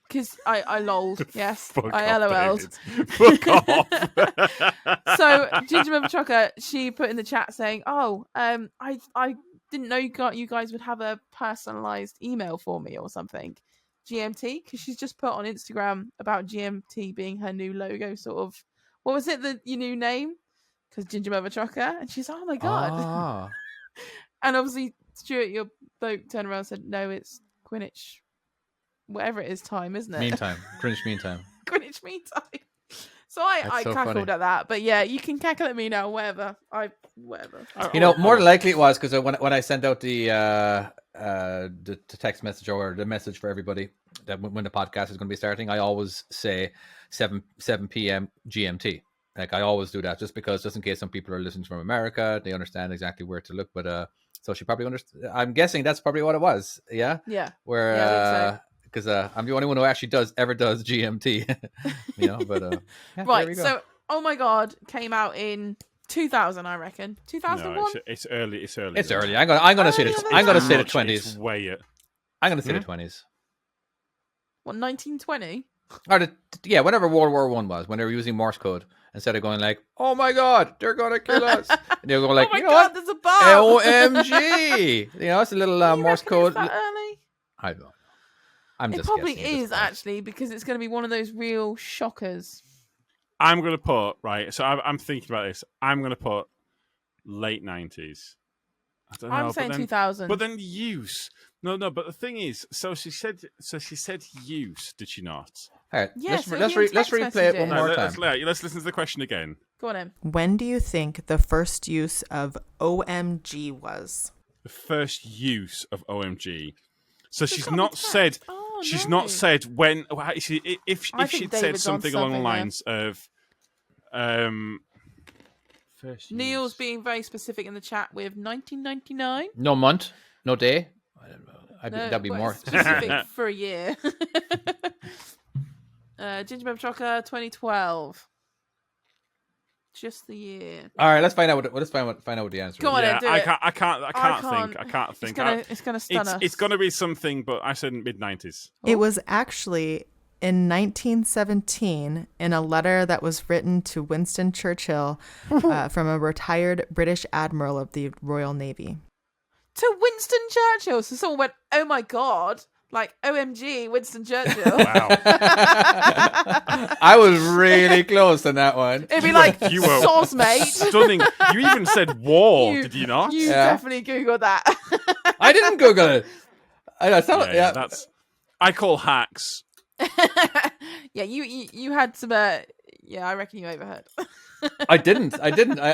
Because I lolled. Yes, Fuck I off, LOL'd. David. Fuck off. So Ginger Mother Chocolate, she put in the chat saying, "Oh, I didn't know you guys would have a personalized email for me or something." GMT, because she's just put on Instagram about GMT being her new logo. Sort of, what was it? Your new name? Because Ginger Mother Chocolate, and she's oh my god. Ah. And obviously Stuart, your bloke, turned around and said, "No, it's Greenwich, whatever it is, time, isn't it? Meantime. Greenwich meantime. Greenwich Mean Time." So I That's so cackled funny. at that, but yeah, you can cackle at me now. Whatever. You know, more than likely it was because when I sent out the text message or the message for everybody that when the podcast is going to be starting, I always say 7 p.m. GMT. Like I always do that, just because, just in case some people are listening from America, they understand exactly where to look. But so she probably understood. I'm guessing that's probably what it was. Yeah. Yeah. Where Yeah, I think because I'm the only one who actually ever does GMT. You know, but yeah, there we Right. go. So, oh my god, came out in 2000, I reckon. 2001. No, it's early. It's early. It's though. early. I'm gonna say Oh, the yeah, I'm gonna that's say the Much, it's 20s. way. I'm gonna say the 20s. What, 1920? Or whenever World War One was, when they were using Morse code instead of going like, "Oh my God, they're gonna kill us," and they were going like, oh my "You know god, what? there's a bomb. OMG!" You know, it's a little You Morse reckon it's code. that early? I don't know. I'm It just probably guessing at this is point. actually, because it's going to be one of those real shockers. I'm gonna put right. So I'm thinking about this. I'm gonna put late 90s. I don't know. I'm saying but then, 2000. But then use. No. But the thing is, so she said use. Did she not? All right, Yes, let's it'll be in let's text replay it one messages. more let's time. listen to the question again. Go on in. When do you think the first use of OMG was? The first use of OMG. So she's gotta be not text. said. Oh, She's no. not said when. If I she'd think said David's on something along the something there. lines of, first Neil's use. being very specific in the chat with 1999. No month, no day. I don't know. No, That'd be but more it's specific for a year. Gingerbread Chocolate 2012. Just the year. All right, let's find out. Let's find out what the answer Go is. on. Yeah, do I it. can't. I can't It's think. gonna stun us. It's gonna be something, but I said mid 90s. It was actually in 1917 in a letter that was written to Winston Churchill from a retired British admiral of the Royal Navy? To Winston Churchill. So someone went, "Oh my god!" Like OMG, Winston Churchill. Wow. I was really close on that one. It'd be like, You were "Soz, mate." stunning. You even said war, did you not? You Yeah. definitely googled that. I didn't Google it. Yeah, that's. I call hacks. Yeah, you had some. Yeah, I reckon you overheard. I didn't.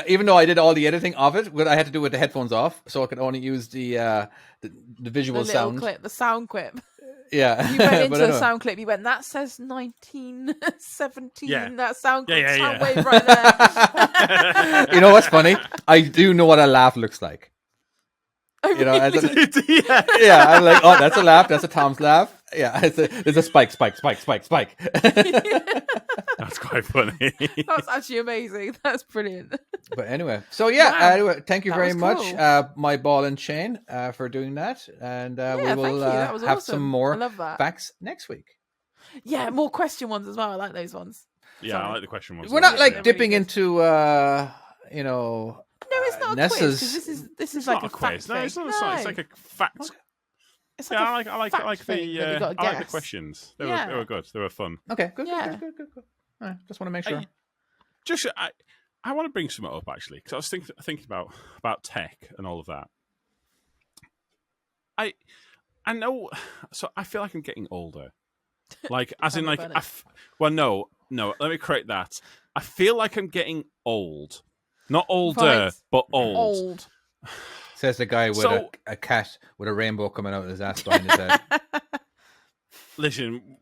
Even though I did all the editing of it, but I had to do it with the headphones off, so I could only use the visual The little sound. clip, the sound clip. Yeah. You went into But the anyway. sound clip. You went, "That says 1917." Yeah. That sound clip, Yeah, sound yeah. wave right there. You know what's funny? I do know what a laugh looks like. Oh, You know, as a, Yeah. yeah, I'm like, oh, that's a laugh. That's a Tom's laugh. Yeah, there's a spike. That's quite funny. That's actually amazing. That's brilliant. But anyway, so yeah, Wow. anyway, thank you That very was much, cool. my ball and chain, for doing that, and we Yeah, will thank you. That was have awesome. some I more love that. facts next week. Yeah, more question ones as well. I like those ones. Yeah, I Sorry. like the question. We're not like really dipping good. into, you know. No, it's not a Nessa's- quiz. 'Cause this is It's like not a a quiz. fact No, it's thing. not. It's like a fact. It's Yeah, like I like fact the thing that we gotta I like the guess. questions. They Yeah. were good. They were fun. Okay, good. Yeah. All right, just want to make sure. I want to bring something up actually because I was thinking about tech and all of that. I know. So I feel like I'm getting older. Like as Tell in me like about it. well no. Let me correct that. I feel like I'm getting old. Not older, Right. but old. Old. Says the guy with So- a cat with a rainbow coming out of his ass behind his head. Listen,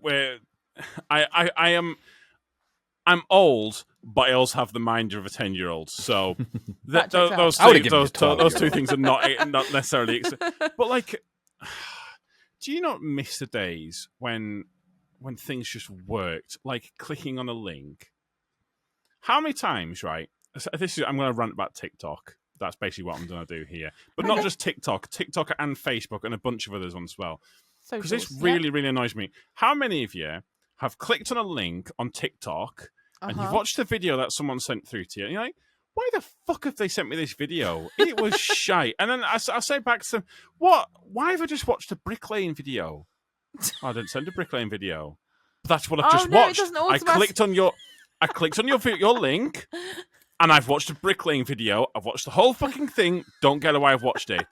I'm old, but I also have the mind of a 10-year-old. So That checks out. those I would've given you those 12 two things are not necessarily. But like, do you not miss the days when things just worked, like clicking on a link? How many times, right? I'm going to rant about TikTok. That's basically what I'm going to do here, but not just TikTok and Facebook and a bunch of others on as well. Because this Socials. really, really annoys me. How many of you have clicked on a link on TikTok and you've watched a video that someone sent through to you, and you're like, why the fuck have they sent me this video? It was shite. And then I say back to them, what? Why have I just watched a bricklaying video? Oh, I didn't send a bricklaying video. That's what I've just no, it watched. doesn't I clicked on your link, and I've watched a bricklaying video. I've watched the whole fucking thing. Don't get why I've watched it.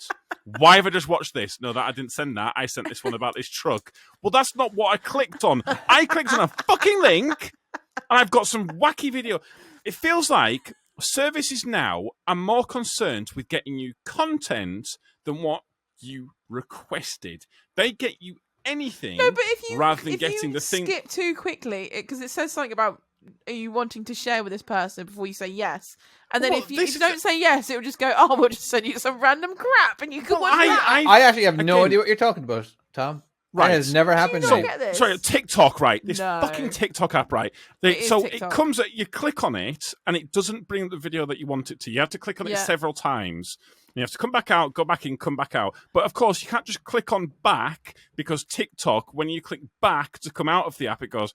Why have I just watched this? No, that I didn't send that. I sent this one about this truck. Well, that's not what I clicked on. I clicked on a fucking link, and I've got some wacky video. It feels like services now are more concerned with getting you content than what you requested. They get you anything No, but if you rather than if getting you the thing. skip too quickly, because it says something about are you wanting to share with this person before you say yes, and then Well, if you this is don't say yes, it will just go, oh, we'll just send you some random crap, and you can watch that. I actually have no Again- idea what you're talking about, Tom. Right. That has never happened you to not me. get this? Sorry, TikTok, right? This No. fucking TikTok app, right? It is So TikTok. it comes at you click on it, and it doesn't bring up the video that you want it to. You have to click on it Yeah. several times. You have to come back out, go back in, come back out. But of course, you can't just click on back because TikTok, when you click back to come out of the app, it goes,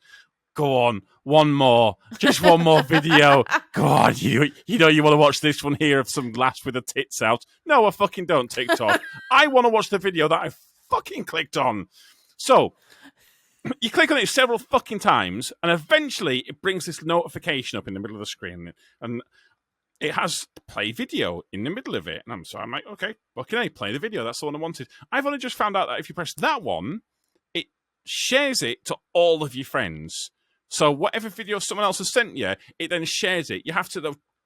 "Go on, one more, just one more video. God, you know you want to watch this one here of some lass with her tits out. No, I fucking don't, TikTok. I want to watch the video that I fucking clicked on. So you click on it several fucking times, and eventually it brings this notification up in the middle of the screen, and it has play video in the middle of it. And I'm like, okay, fucking A, play the video. That's the one I wanted. I've only just found out that if you press that one, it shares it to all of your friends. So whatever video someone else has sent you, it then shares it. You have to,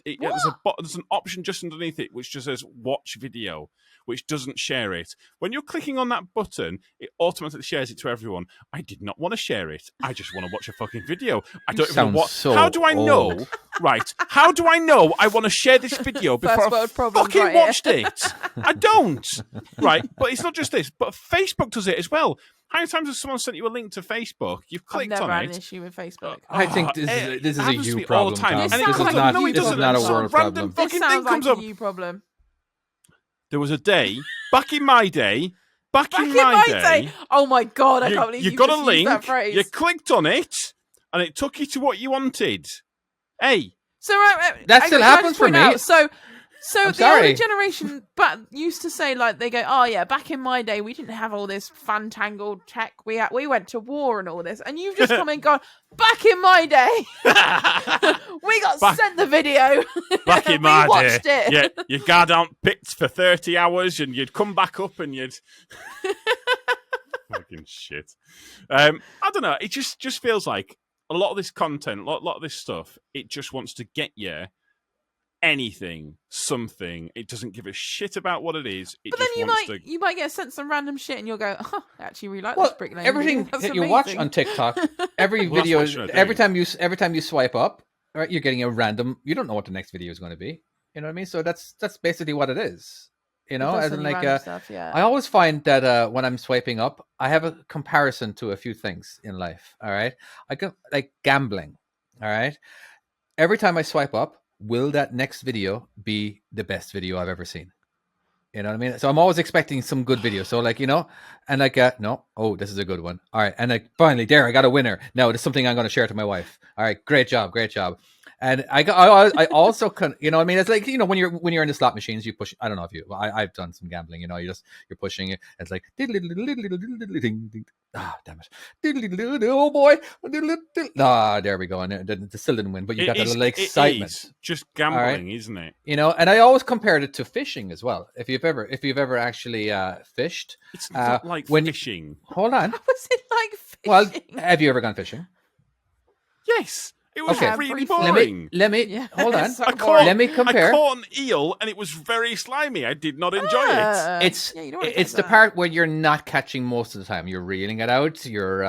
there's an option just underneath it which just says watch video, which doesn't share it. When you're clicking on that button, it automatically shares it to everyone. I did not want to share it. I just want to watch a fucking video. I don't even know what. so How do I know? old. Right. How do I know I want to share this video before First I world problems fucking right here. watched it? I don't. Right. But it's not just this, but Facebook does it as well. How many times has someone sent you a link to Facebook? You've I've clicked never on had it. an issue with Facebook. I think this it is a happens to you me all problem, the time. Tom. This This sounds is like not. a you This is problem. not a Some world random problem. This fucking thing sounds comes like up. a you problem. There was a day back in my day Back in my day, Oh my god, I can't believe you got just a link, used that phrase. you clicked on it, and it took you to what you wanted. Hey. So That still can I happens just for point me. out, So I'm the sorry. older generation used to say, like, they go, "Oh yeah, back in my day, we didn't have all this fantangled tech. We went to war and all this." And you've just come and gone, "Back in my day, we got sent the video. Back in we my watched day, it." yeah, you'd go down pits for 30 hours and you'd come back up and you'd... Fucking shit. I don't know. It just feels like a lot of this content, a lot of this stuff, it just wants to get you anything, something. It doesn't give a shit about what it is. It But then just you might get sent some random shit and you'll go, "Oh, I actually really like Well, this bricklaying everything video. That's that you watch amazing." on TikTok, every Well, that's video, what should I do? every time you swipe up, right, you're getting a random. You don't know what the next video is going to be. You know what I mean? So that's basically what it is. You It know, does as send in you like random stuff, yeah. I always find that when I'm swiping up, I have a comparison to a few things in life. All right, I go like gambling. All right, every time I swipe up, will that next video be the best video I've ever seen? You know what I mean? So I'm always expecting some good video. So like, you know, and like, no, oh, this is a good one. All right. And like, finally, there, I got a winner. No, it's something I'm going to share to my wife. All right. Great job. And I also can, you know, I mean, it's like, you know, when you're in the slot machines, you push, I don't know if you, I've done some gambling, you know, you're pushing it. It's like, ah, damn it. Oh boy. Ah, there we go. And it still didn't win, but you got that little excitement. It is just gambling, isn't it? You know, and I always compared it to fishing as well. If you've ever actually fished, It's not like when fishing. Hold on. How was it like fishing? Well, have you ever gone fishing? Yes. It was Okay. really briefly. boring. Let me Yeah, hold on. it's so I boring. caught, Let me compare. I caught an eel and it was very slimy. I did not enjoy it. It's Yeah, you don't wanna it's touch the that. part where you're not catching most of the time. You're reeling it out. You're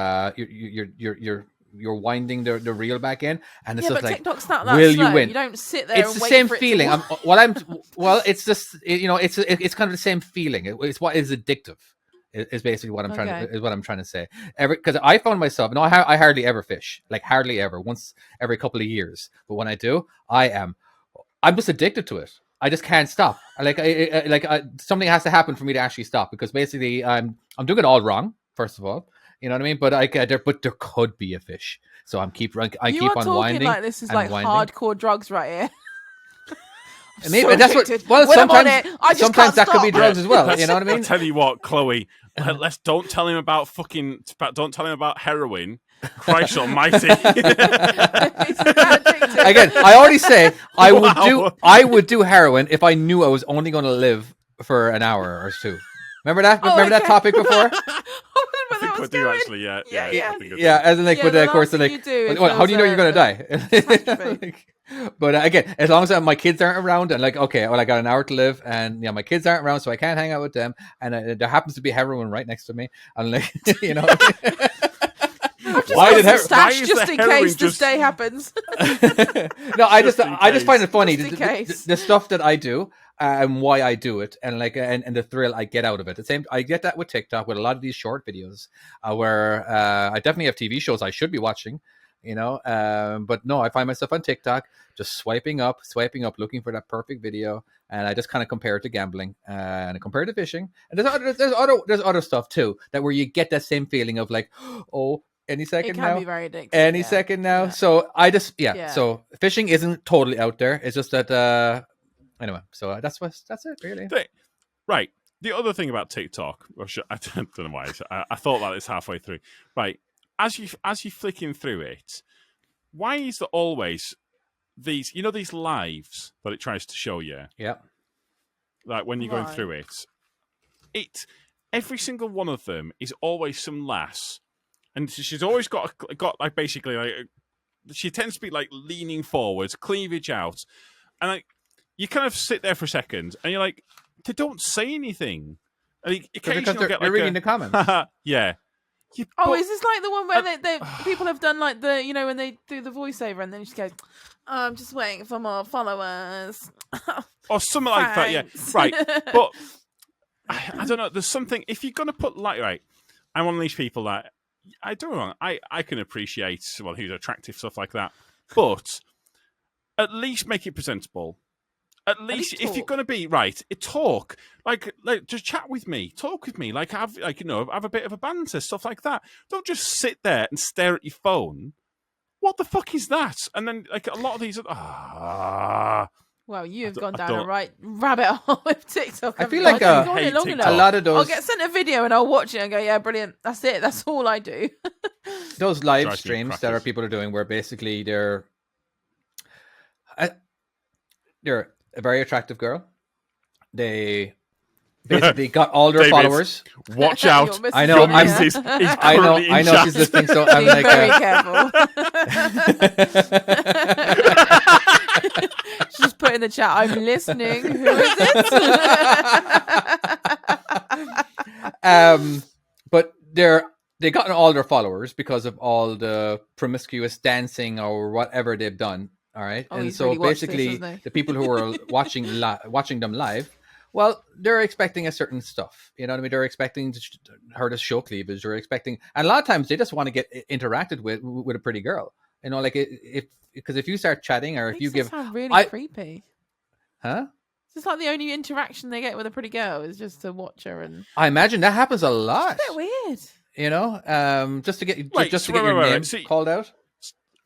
winding the reel back in, and it's Yeah, just but like, TikTok's not that will slow. you win? You don't sit there It's and the wait same for it to feeling. work. Well, it's just, you know, it's kind of the same feeling. It's what is addictive. Is basically what I'm trying to say. Because I found myself, I hardly ever fish, like hardly ever, once every couple of years. But when I do, I'm just addicted to it. I just can't stop. Something has to happen for me to actually stop, because basically I'm doing it all wrong. First of all, you know what I mean. But there could be a fish, so I keep on talking winding. like this is and like winding. hardcore drugs right here. And maybe So that's what. addicted. Well, When I'm on sometimes it, I just sometimes can't that could be stop. drugs as well. Let's- You know what I mean? I'll tell you what, Chloe. Don't tell him about don't tell him about heroin. Christ Almighty! It's that addictive. Again, I already say I Wow. would do heroin if I knew I was only going to live for an hour or two. Remember that? Oh, Remember that okay. topic before? I I think I do actually. Yeah. Yeah, I yeah. think I do. Yeah, as in like, Yeah, but the of course, last like, thing you do is how do you know you're going to die? catastrophe. But again, as long as my kids aren't around, and like, okay, well, I got an hour to live, and my kids aren't around, so I can't hang out with them, and there happens to be heroin right next to me, and like, you know. I've just Why got did some her- why stash is just the in heroin case this just- day happens. No, I Just just in find it case. funny Just in the case. stuff that I do and why I do it, and like and the thrill I get out of it. The same, I get that with TikTok, with a lot of these short videos where I definitely have TV shows I should be watching, you know. But no, I find myself on TikTok just swiping up, looking for that perfect video, and I just kind of compare it to gambling and I compare it to fishing. And there's other stuff too, that where you get that same feeling of like, oh, any It second can now. be very addictive. Any yeah. second now. Yeah. So I just Yeah. So fishing isn't totally out there. It's just that anyway. So that's it really. Right. The other thing about TikTok, I don't know why. I thought about this halfway through. Right. As you flicking through it, why is there always these lives that it tries to show you? Yeah. Like when you're going Right. through it, every single one of them is always some lass, and she's always got like basically like she tends to be like leaning forwards, cleavage out, and like you kind of sit there for a second, and you're like, they don't say anything. And occasionally Because you'll get they're like reading the comments. yeah. Oh, But- is this like the one where they people have done like the when they do the voiceover and then she goes, "I'm just waiting for more followers." or something like that? Yeah, Thanks. right. But I don't know. There's something if you're gonna put like right. I'm one of these people that I don't know. I can appreciate who's attractive stuff like that, but at least make it presentable. At least if you're going to be right, talk like just chat with me, talk with me, like have a bit of a banter, stuff like that. Don't just sit there and stare at your phone. What the fuck is that? And then like a lot of these, Well, you have gone down a right rabbit hole with TikTok. I feel like a lot of those. I'll get sent a video and I'll watch it and go, yeah, brilliant. That's it. That's all I do. Those live streams that people are doing, where basically they're a very attractive girl. They basically got all their followers. Watch out! I know. I know. She's listening, so I'm like, very careful. She's put in the chat, I'm listening. Who is it? But they got all their followers because of all the promiscuous dancing or whatever they've done. All right, and so really basically, the people who are watching them live, well, they're expecting a certain stuff. You know what I mean? They're expecting her to show cleavage. They're expecting, and a lot of times they just want to get interacted with a pretty girl. You know, like because if you start chatting or if you give, sound really creepy. Huh? It's just like the only interaction they get with a pretty girl is just to watch her, and I imagine that happens a lot. It's a bit weird. You know, just to get your name called out.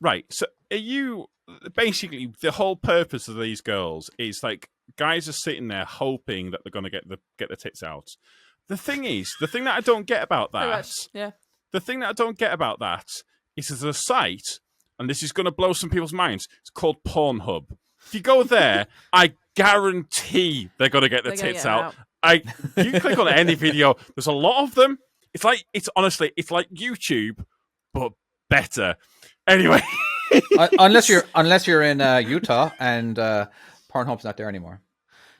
Right. So are you basically the whole purpose of these girls is like guys are sitting there hoping that they're going to get the tits out. The thing that I don't get about that, the thing that I don't get about that is there's a site, and this is going to blow some people's minds. It's called Pornhub. If you go there, I guarantee they're going to get the tits out. You click on any video, there's a lot of them. It's like YouTube, but better. Anyway, unless you're in Utah and Pornhub's not there anymore.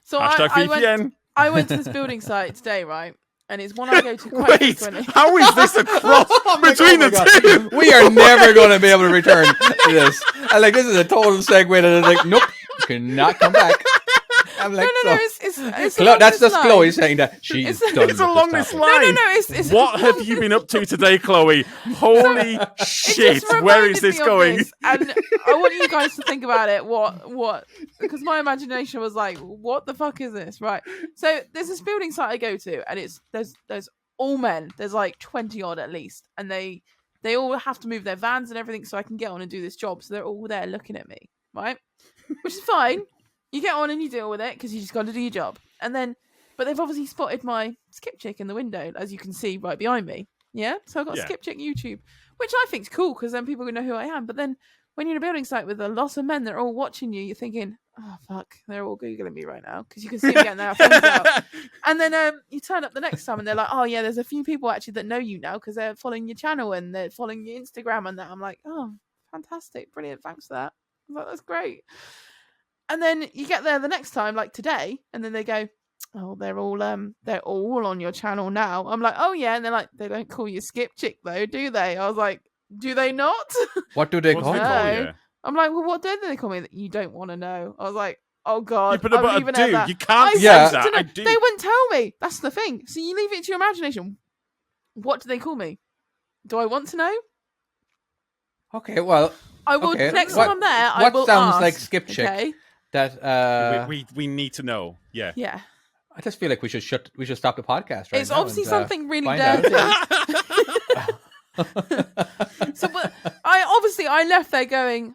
So VPN. I went to this building site today, right? And it's one I go to quite frequently. How is this a cross between the two? We are never going to be able to return to this. And like, this is a total segue. And like, nope, you cannot come back. I'm like, no, it's that's just Chloe saying that she's done. It's along this line. No, it's what have you been up to today, Chloe? Holy shit! Where is this going? And I want you guys to think about it. What? Because my imagination was like, what the fuck is this? Right. So there's this building site I go to, and there's all men. There's like 20 odd at least, and they all have to move their vans and everything so I can get on and do this job. So they're all there looking at me, right? Which is fine. You get on and you deal with it because you just got to do your job. But they've obviously spotted my skip chick in the window, as you can see right behind me. Yeah? So I've got skip chick YouTube, which I think's cool because then people can know who I am. But then when you're in a building site with a lot of men that are all watching you, you're thinking, oh, fuck, they're all Googling me right now because you can see them getting their phones out. And then you turn up the next time and they're like, oh, yeah, there's a few people actually that know you now because they're following your channel and they're following your Instagram and that. I'm like, oh, fantastic. Brilliant. Thanks for that. I was like, that's great. And then you get there the next time, like today, and then they go, oh, they're all on your channel now. I'm like, oh yeah, and they're like, they don't call you skip chick though, do they? I was like, do they not? What do they call you? I'm like, well, what do they call me that you don't want to know? I was like, oh god, you can't say that. They wouldn't tell me. That's the thing. So you leave it to your imagination. What do they call me? Do I want to know? Okay, well, I will. Next time I'm there, I will what sounds ask, like skip chick? Okay? That we need to know. Yeah. I just feel like we should stop the podcast right it's now. Obviously something really dirty. So, but I left there going,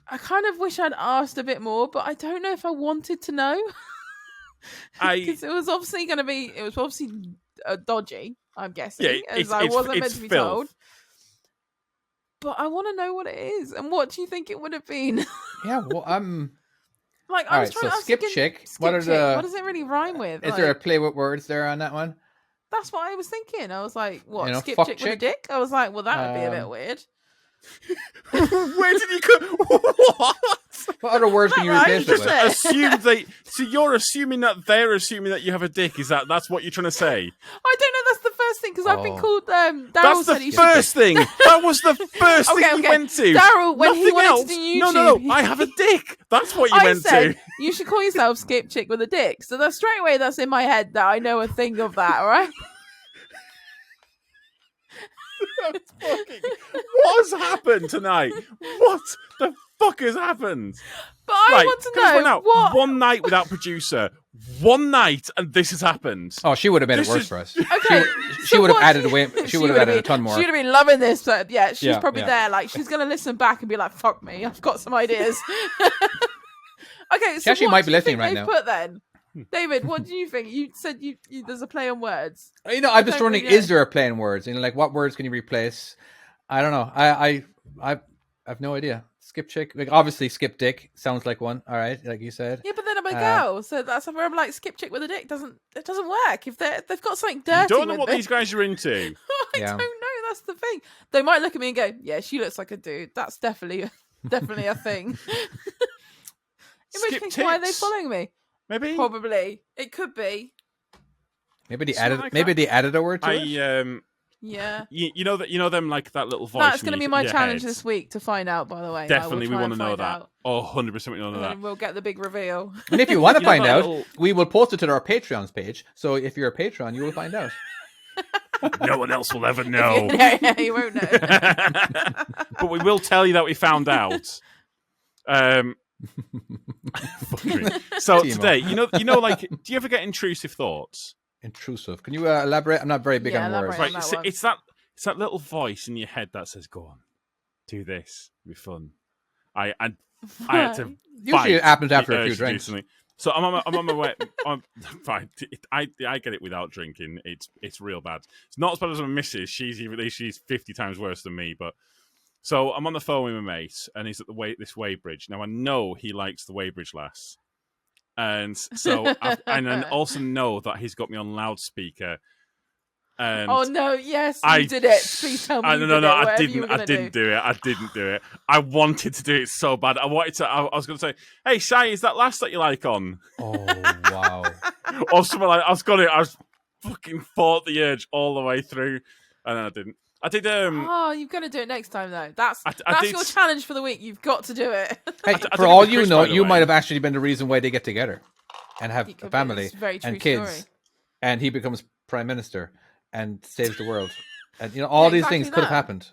I kind of wish I'd asked a bit more, but I don't know if I wanted to know. Because it was obviously dodgy. I'm guessing, I wasn't meant to be told. But I want to know what it is, and what do you think it would have been? Yeah, well, like I was trying to skip chick. What does it really rhyme with? Is there a play with words there on that one? That's what I was thinking. I was like, what? You know, skip chick chick with a dick? I was like, well, that would be a bit weird. Where did you go? What? What other words can you replace it with? So you're assuming that they're assuming that you have a dick. That's what you're trying to say? I don't know. That's the first thing because I've been called. Daryl that's said the first thing. That was the first thing you went to. Daryl, when Nothing he wanted else. to do YouTube, No. I have a dick. That's what you went said, to. You should call yourself skip chick with a dick. So that's straight away. That's in my head that I know a thing of that. All right. What has happened tonight? What the fuck has happened? But I want to can I point know out, what. one night without producer, one night, and this has happened. Oh, she would have made it This worse is- for us. Okay, She so would have what added do away. you- She would have added a ton more. She'd have been loving this, but yeah, she's Yeah, probably yeah. there. Like she's gonna listen back and be like, "Fuck me, I've got some ideas." Okay, so actually what might do be you listening think right they've now. Put then, David. What do you think? You said you there's a play on words. You know, I'm just don't wondering, really know. is there a play in words? You know, like what words can you replace? I don't know. I have no idea. Skip chick, like obviously skip dick sounds like one. All right, like you said. Yeah, but then I'm a girl, so that's where I'm like, skip chick with a dick it doesn't work if they've got something dirty. You don't know with what it. these guys are into. I Yeah. don't know. That's the thing. They might look at me and go, "Yeah, she looks like a dude. That's definitely a thing." In which Skip case, why are they tits. following me? Maybe. Probably. It could be. Maybe they Something added. like Maybe that. they added a word to it. Yeah. You know them like that little voice. That's in going to your- be my your challenge head. this week to find out, by the way. Definitely, we want want to know that. Oh, 100% we want to know And that. then we'll get the big reveal. And if you want to You know find that out, little- we will post it to our Patreon's page. So if you're a Patreon, you will find out. No one else will ever know. Yeah, you won't know. But we will tell you that we found out. Fuck me. So Timo. today, you know, like, do you ever get intrusive thoughts? Intrusive. Can you elaborate? I'm not very big Yeah, on words. elaborate. Right, that so one. it's that little voice in your head that says, "Go on, do this, it'll be fun." I had to. Usually fight it happens the after a urge few to do drinks. something. So I'm on my way. Fine. I get it without drinking. It's real bad. It's not as bad as my missus. She's 50 times worse than me. But so I'm on the phone with my mate, and he's at this weighbridge. Now I know he likes the weighbridge lass, and so and I also know that he's got me on loudspeaker. And Oh no! Yes, you I did it. Please tell me. I you no, did no, it, I whatever you didn't. were I gonna didn't do it. I didn't do it. I wanted to do it so bad. I wanted to. I was going to say, "Hey, Shy, is that last that you like on?" Oh wow! Or something like. I was fucking fought the urge all the way through, and then I didn't. I did. Oh, you've got to do it next time, though. That's I that's did- your challenge for the week. You've got to do it. Hey, I for did it all with you Chris, know, by the you way. might have actually been the reason why they get together and have It a could be. family It's a very true and kids, story. and he becomes prime minister and saves the world. And you know, all Yeah, these exactly things could have that. happened.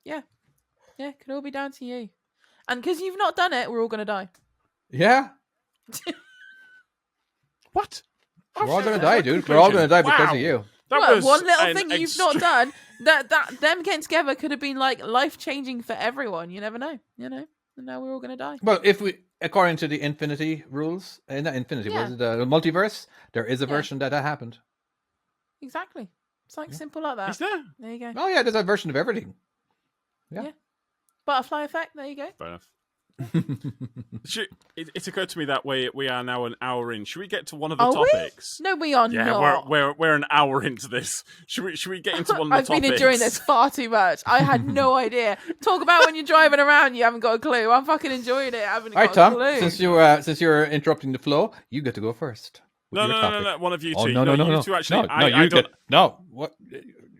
Yeah, could all be down to you. And because you've not done it, we're all going to die. Yeah, What? we're all gonna die, dude. We're all gonna die because Wow. of you. That Well, was one little an thing you've extre- not done that them getting together could have been like life changing for everyone. You never know. And now we're all going to die. Well, if we, according to the infinity rules, not infinity, Yeah. was it the multiverse? There is a Yeah. version that happened. Exactly. It's like simple like that. Is there? There you go. Oh yeah, there's a version of everything. Butterfly effect. There you go. Fair enough. It occurred to me that we are now an hour in. Should we get to one of the Are we? topics? No, we are Yeah, not. we're an hour into this. Should we get into one of the I've topics? been enjoying this far too much. I had no idea. Talk about when you're driving around, you haven't got a clue. I'm fucking enjoying it. I haven't All right, got Tom. a clue. Since you're interrupting the flow, you get to go first. with No, your no, topic. one of you two. Oh no! You two actually. I you don't. get no. What?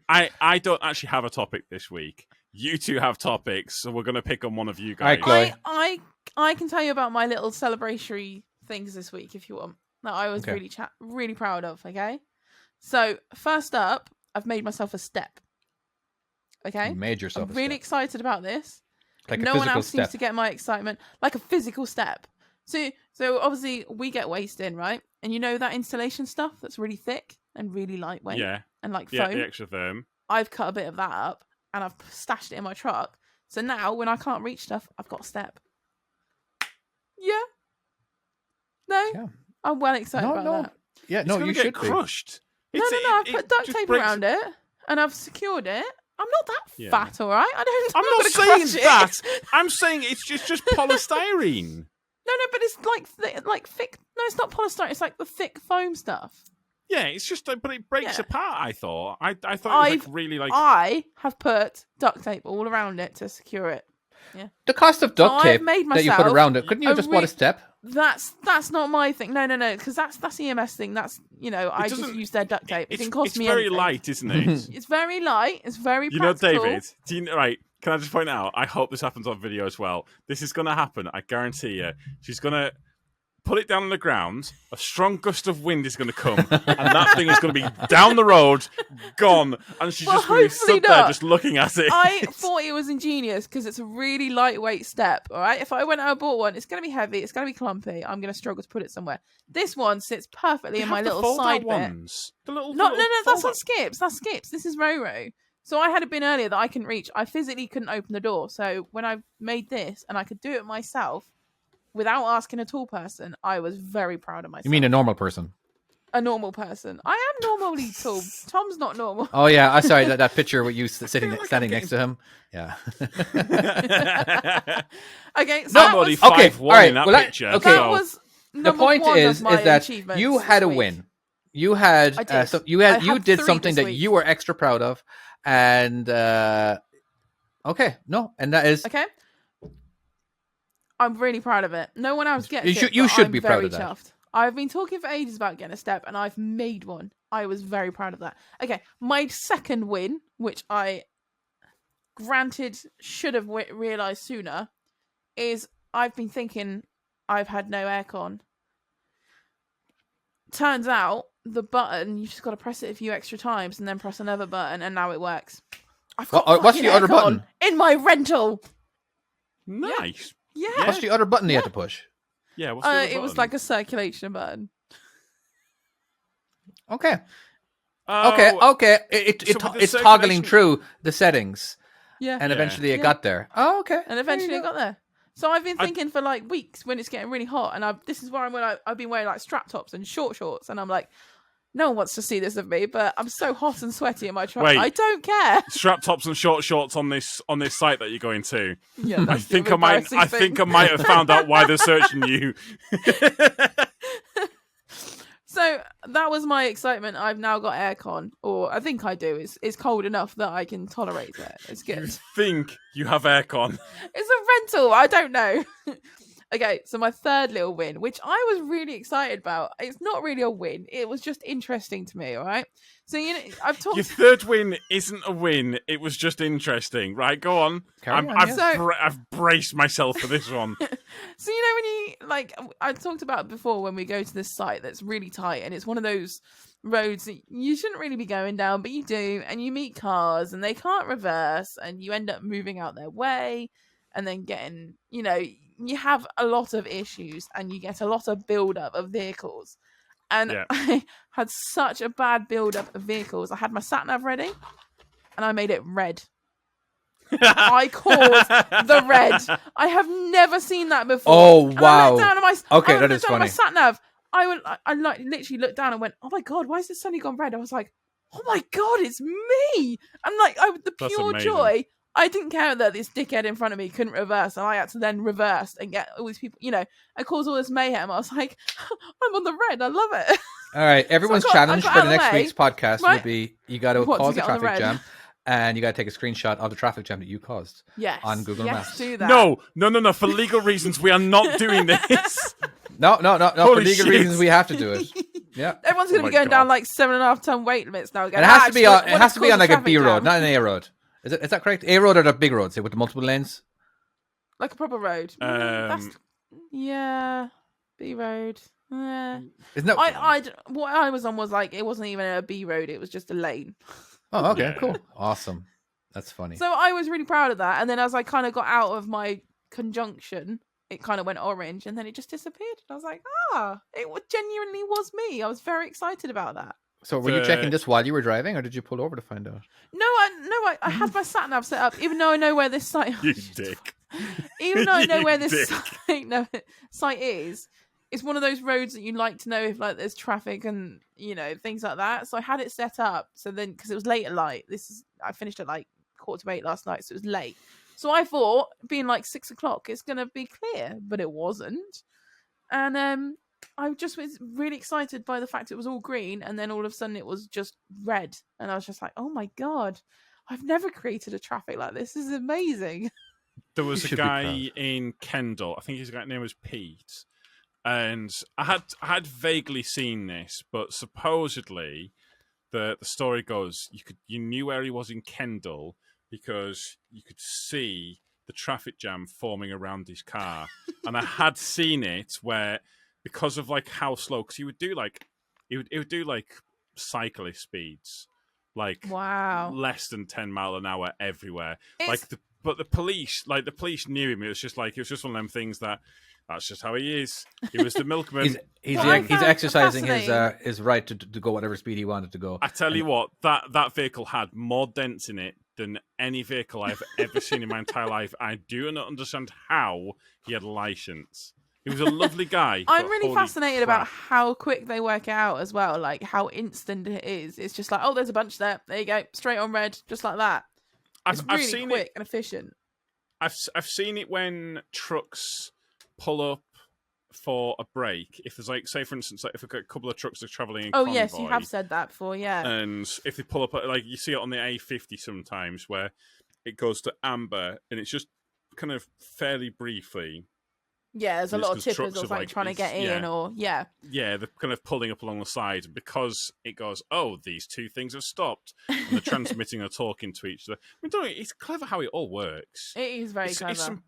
I don't actually have a topic this week. You two have topics, so we're going to pick on one of you All right, guys. Chloe. I can tell you about my little celebratory things this week if you want. That I was Okay. really proud of. Okay, so first up, I've made myself a step. Okay, You made yourself I'm a really step. excited about this. Like a No one physical else step. seems to get my excitement like a physical step. So obviously we get waste in, right? And you know that installation stuff that's really thick and really lightweight Yeah, and like yeah, foam. the extra therm. I've cut a bit of that up and I've stashed it in my truck. So now when I can't reach stuff, I've got a step. Yeah. No. Yeah. I'm well excited No, about no. that. Yeah, It's no, gonna you get should be. crushed. No, I've put duct just tape breaks- around it and I've secured it. I'm not that Yeah. fat, all right? I'm not gonna saying crush it. that. I'm saying it's just polystyrene. No, but it's like thick. No, it's not polystyrene. It's like the thick foam stuff. Yeah, it's just, but it breaks Yeah. apart. I thought. I thought it was like really like. I have put duct tape all around it to secure it. The cost of duct I've tape made that you put myself around it, couldn't you a have just bought a step? That's not my thing. No, because that's EMS thing. That's I just doesn't- use their duct tape. It It's, didn't cost it's me very anything. light, isn't it? It's very light. It's very You know, practical. David. Do you right? Can I just point out? I hope this happens on video as well. This is going to happen. I guarantee you. She's going to put it down on the ground, a strong gust of wind is going to come, and that thing is going to be down the road, gone, and she's just going to be hopefully stood there not. just looking at it. I thought it was ingenious because it's a really lightweight step. All right, if I went out and bought one, it's going to be heavy, it's going to be clumpy. I'm going to struggle to put it somewhere. This one sits perfectly They in my have the little fold-out side bit. ones. The little, No, the no, little no, that's fold-out- not skips. That's skips. This is row. So I had a bin earlier that I couldn't reach. I physically couldn't open the door. So when I made this and I could do it myself without asking a tall person, I was very proud of myself. You mean a normal person? A normal person? I am normally tall. Tom's not normal. Oh yeah, I'm sorry. That picture with you standing I'm next to him. Yeah. Okay, so No, that buddy, was, 5'1" Okay, all right, in that well, picture. okay. that so- was The number point one is of my that achievements you this had a week. win. You had I did. so I you had did 3 something this that week. you were extra proud of, and okay, no, and that is Okay. I'm really proud of it. No one else gets it. you but should I'm be proud very of that. chuffed. I've been talking for ages about getting a step, and I've made one. I was very proud of that. Okay, my second win, which I granted should have realised sooner, is I've been thinking I've had no aircon. Turns out the button, you've just got to press it a few extra times and then press another button, and now it works. I've got What's fucking the other aircon button? in my rental. Nice. Yeah. What's the other button you had to push? Yeah, what's the other It was button? like a circulation button. Okay, Oh, okay. so with the It's circulation- toggling through the settings, Yeah. and Yeah. eventually it Yeah. got there. Oh, okay. And eventually it got there. So I've been I- thinking for like weeks when it's getting really hot, and this is where I've been wearing like strap tops and short shorts, and I'm like, no one wants to see this of me, but I'm so hot and sweaty in my truck. Wait. I don't care. strap tops and short shorts on this site that you're going to. Yeah, I that's think the I might. embarrassing I thing. think I might have found out why they're searching you. So that was my excitement. I've now got aircon, or I think I do. It's cold enough that I can tolerate it. It's You good. think you have aircon? It's a rental. I don't know. Okay, so my third little win, which I was really excited about. It's not really a win. It was just interesting to me. All right. So I've talked. Your third win isn't a win. It was just interesting, right? Go on. Carry on, I've, yes. I've braced myself for this one. So when you I talked about before when we go to this site that's really tight, and it's one of those roads that you shouldn't really be going down, but you do, and you meet cars and they can't reverse, and you end up moving out their way, and then getting you have a lot of issues, and you get a lot of build up of vehicles. And Yeah. I had such a bad build up of vehicles. I had my sat nav ready, and I made it red. I caused the red. I have never seen that before. Oh, And I wow. looked down at my, Okay, I that looked is down at my funny. sat nav. I like literally looked down and went, "Oh my god, why has this suddenly gone red?" I was like, "Oh my god, it's me!" And like, the That's pure amazing. joy. I didn't care that this dickhead in front of me couldn't reverse, and I had to then reverse and get all these people, and cause all this mayhem. I was like, "I'm on the red. I love it." All right, everyone's I got challenge out for of the the next way, week's podcast right? would be you got to What, to cause a get on the traffic red? jam, and you got to take a screenshot of the traffic jam that you caused. Yes. On Google yes, Maps. do that. No. For legal reasons, we are not doing this. No. For Holy legal shit. reasons, we have to do it. Yeah, Everyone's going Oh to be my going down God. like 7.5-ton weight limits now. and it has to be on. It has to be on like a B road, not an A road. Is that correct? A road or the big roads with the multiple lanes? like a proper road. Yeah, B road. Isn't that? What I was on was like it wasn't even a B road; it was just a lane. Oh, okay, Yeah. cool, awesome. That's funny. So I was really proud of that. And then as I kind of got out of my conjunction, it kind of went orange, and then it just disappeared. And I was like, genuinely was me. I was very excited about that. So were you checking this while you were driving, or did you pull over to find out? No, I had my sat nav set up, even though I know where this site. You dick. Even though I know You where this dick. site is. It's one of those roads that you like to know if like there's traffic and things like that. So I had it set up. So then, because it was late at night, I finished at like 7:45 last night, so it was late. So I thought, being like 6 o'clock, it's gonna be clear, but it wasn't. And I just was really excited by the fact it was all green, and then all of a sudden it was just red, and I was just like, "Oh my god, I've never created a traffic like this. This is amazing." There was You a should be guy in Kendal. I think his name was Pete, and I had vaguely seen this, but supposedly the story goes you knew where he was in Kendal because you could see the traffic jam forming around his car, and I had seen it where because of like how slow. Because he would do like it would do like cyclist speeds, like Wow. less than 10 mile an hour everywhere. It's- But the police knew him. It was just one of them things that's just how he is. He was the milkman. He's Well, I found exercising fascinating- his right to go whatever speed he wanted to go. I tell you what, that vehicle had more dents in it than any vehicle I've ever seen in my entire life. I do not understand how he had a license. He was a lovely guy. I'm but really holy fascinated about crap. how quick they work it out as well, like how instant it is. It's just like, oh, there's a bunch there. There you go, straight on red, just like that. It's really I've seen quick it. and efficient. I've seen it when trucks pull up for a break. If there's like, say for instance, like if a couple of trucks are traveling in Oh convoy, yes, you have said that before. Yeah. and if they pull up, like you see it on the A50 sometimes, where it goes to amber, and it's just kind of fairly briefly. Yeah, there's a It's lot of 'cause tippers trucks or are, like like, trying to get it's- in, yeah. or yeah. Yeah, they're kind of pulling up along the side because it goes, oh, these two things have stopped. And they're transmitting or talking to each other. I mean, don't you, it's clever how it all works. It is very clever.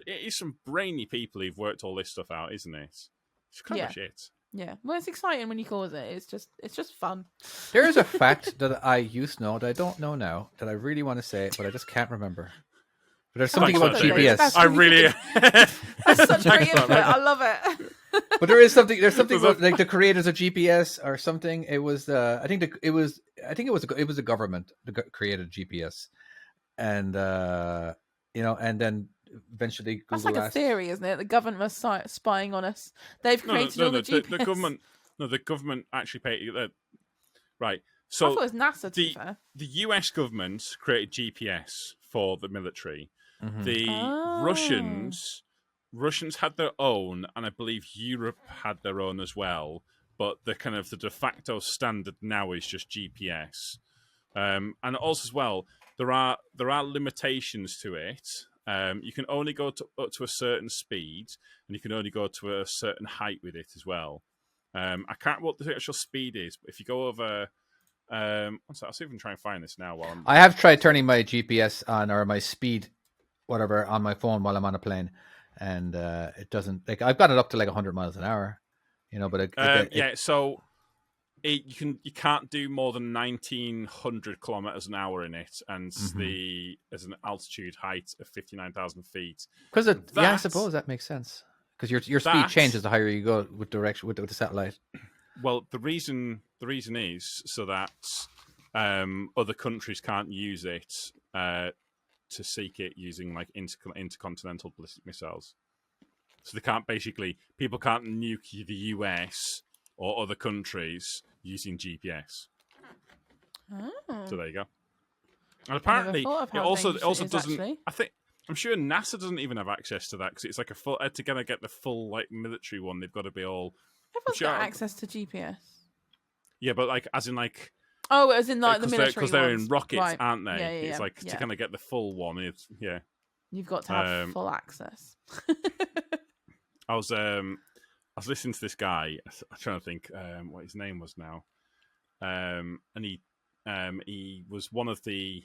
It is some brainy people who've worked all this stuff out, isn't it? It's clever Yeah. shit. Yeah, well, it's exciting when you cause it. It's just fun. There is a fact that I used to know that I don't know now that I really want to say, but I just can't remember. But there's something Thanks about for that, David. GPS. I really. That's such great Thanks for input. that, I love it. But there's something about like the creators of GPS or something. It was it was the government that created GPS, and and then eventually Google That's like a asked- theory, isn't it? The government was spying on us. They've created all the GPS. the government. No, the government actually paid. Right. I So thought it was NASA. To be fair. the US government created GPS for the military. Mhm. The Oh. Russians had their own, and I believe Europe had their own as well. But the kind of the de facto standard now is just GPS. And also as well, there are limitations to it. You can only go up to a certain speed, and you can only go to a certain height with it as well. I can't remember what the actual speed is, but if you go over, I'll see if I can try and find this now while I'm. I have tried turning my GPS on or my speed, whatever, on my phone while I'm on a plane, and it doesn't. Like I've got it up to like 100 miles an hour, but So you can't do more than 1,900 kilometers an hour in it, and there's an altitude height of 59,000 feet. because I That- suppose that makes sense because your speed that- changes the higher you go with direction with the satellite. Well, the reason is so that other countries can't use it to seek it using like intercontinental ballistic missiles. So they can't people can't nuke the US or other countries using GPS. Oh. So there you go. And apparently, thought of it how also dangerous it is, doesn't. actually. I'm sure NASA doesn't even have access to that because it's like a full. To get the full like military one, they've got to be all. Everyone's sure- got access to GPS. Yeah, but like as in like. Oh, as in like the military Because they're in ones. rockets, Right. aren't they? Yeah, yeah, It's like yeah. to kind of get the full one. It's You've got to have Um, full access. I was listening to this guy. I'm trying to think what his name was now, and he was one of the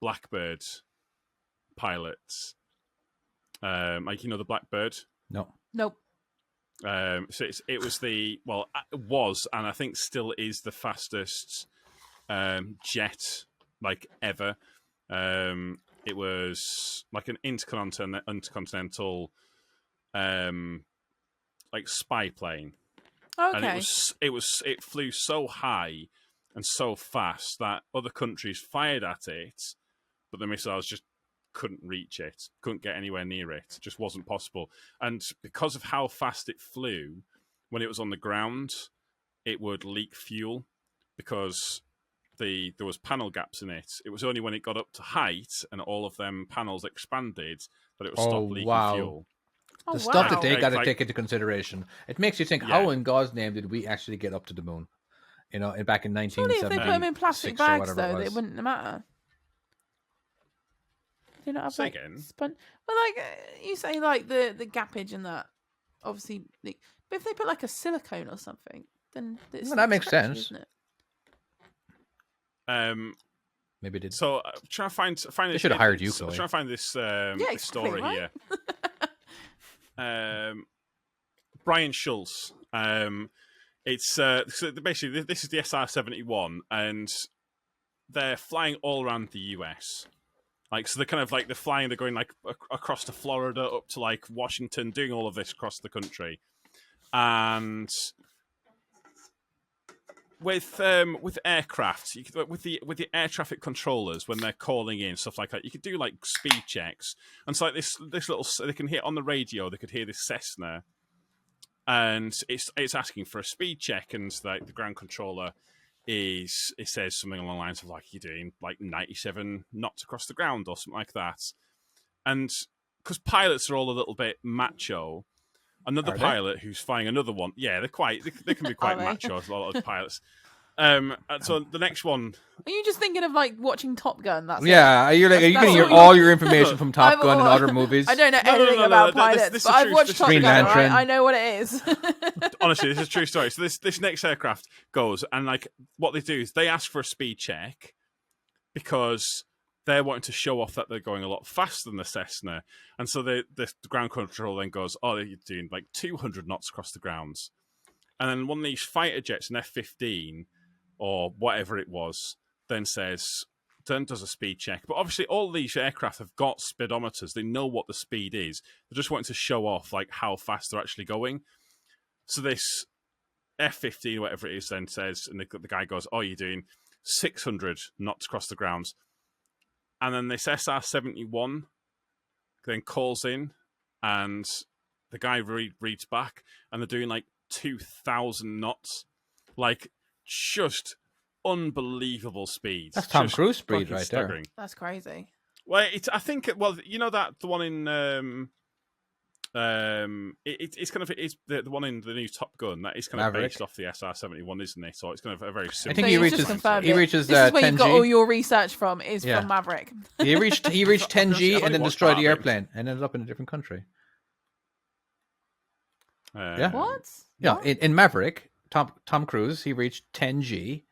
Blackbird pilots. Like the Blackbird. No, Nope. So it was it was, and I think still is the fastest jet like ever. It was like an intercontinental like spy plane, and Okay. it flew so high and so fast that other countries fired at it, but the missiles just couldn't reach it, couldn't get anywhere near it. It just wasn't possible. And because of how fast it flew, when it was on the ground, it would leak fuel because there was panel gaps in it. It was only when it got up to height and all of them panels expanded that it would stop leaking fuel. Oh, the stuff that wow. they got to Like- take into consideration. It makes you think, Yeah. how in God's name did we actually get up to the moon? Back in 1970. Surely if they put them in plastic or bags, whatever it though, it was. wouldn't matter. Do you not have Say like again? Well, like you say, like the gappage and that. Obviously, but if they put like a silicone or something, then it's Well, not that makes stretchy, sense. isn't it? Maybe it did. So trying to find. They should have hired you, I'm Chloe. trying to find this Yeah, this story exactly, right? here. Brian Schultz. It's so basically this is the SR-71, and they're flying all around the US. Like, so they're kind of like they're flying. They're going like across to Florida, up to like Washington, doing all of this across the country, and with aircraft, with the air traffic controllers when they're calling in stuff like that, you could do like speed checks, and so like this little they can hear on the radio. They could hear this Cessna, and it's asking for a speed check, and like the ground controller it says something along the lines of like you're doing like 97 knots across the ground or something like that, and because pilots are all a little bit macho. Another pilot who's flying another one. Yeah, they can be quite macho, a lot of pilots. And so the next one. Are you just thinking of like watching Top Gun? That's Are you getting all your information from Top Gun and other movies? I don't know anything about pilots, this but I've watched Top Gun. Right? I know what it is. Honestly, this is a true story. So this next aircraft goes, and like what they do is they ask for a speed check because they're wanting to show off that they're going a lot faster than the Cessna. And so the ground control then goes, oh, you're doing like 200 knots across the grounds. And then one of these fighter jets, an F-15, or whatever it was, then does a speed check. But obviously all these aircraft have got speedometers. They know what the speed is. They're just wanting to show off like how fast they're actually going. So this F-15, whatever it is, then says, and the guy goes, oh, you're doing 600 knots across the grounds. And then this SR-71 then calls in, and the guy reads back, and they're doing like 2,000 knots, like just unbelievable speed. That's Tom Cruise speed right staggering. there. That's crazy. Well, I think you know that the one in it's kind of the one in the new Top Gun that is kind of Maverick. based off the SR-71, isn't it? So it's kind of a very similar. I think So he you just reaches confirmed he it. reaches This is where 10G. you got all your research from. Is Yeah. from Maverick. He reached 10G I've and then watched destroyed that, the I think. airplane and ended up in a different country. Yeah. What? Yeah, What? in Maverick, Tom Cruise, he reached 10G,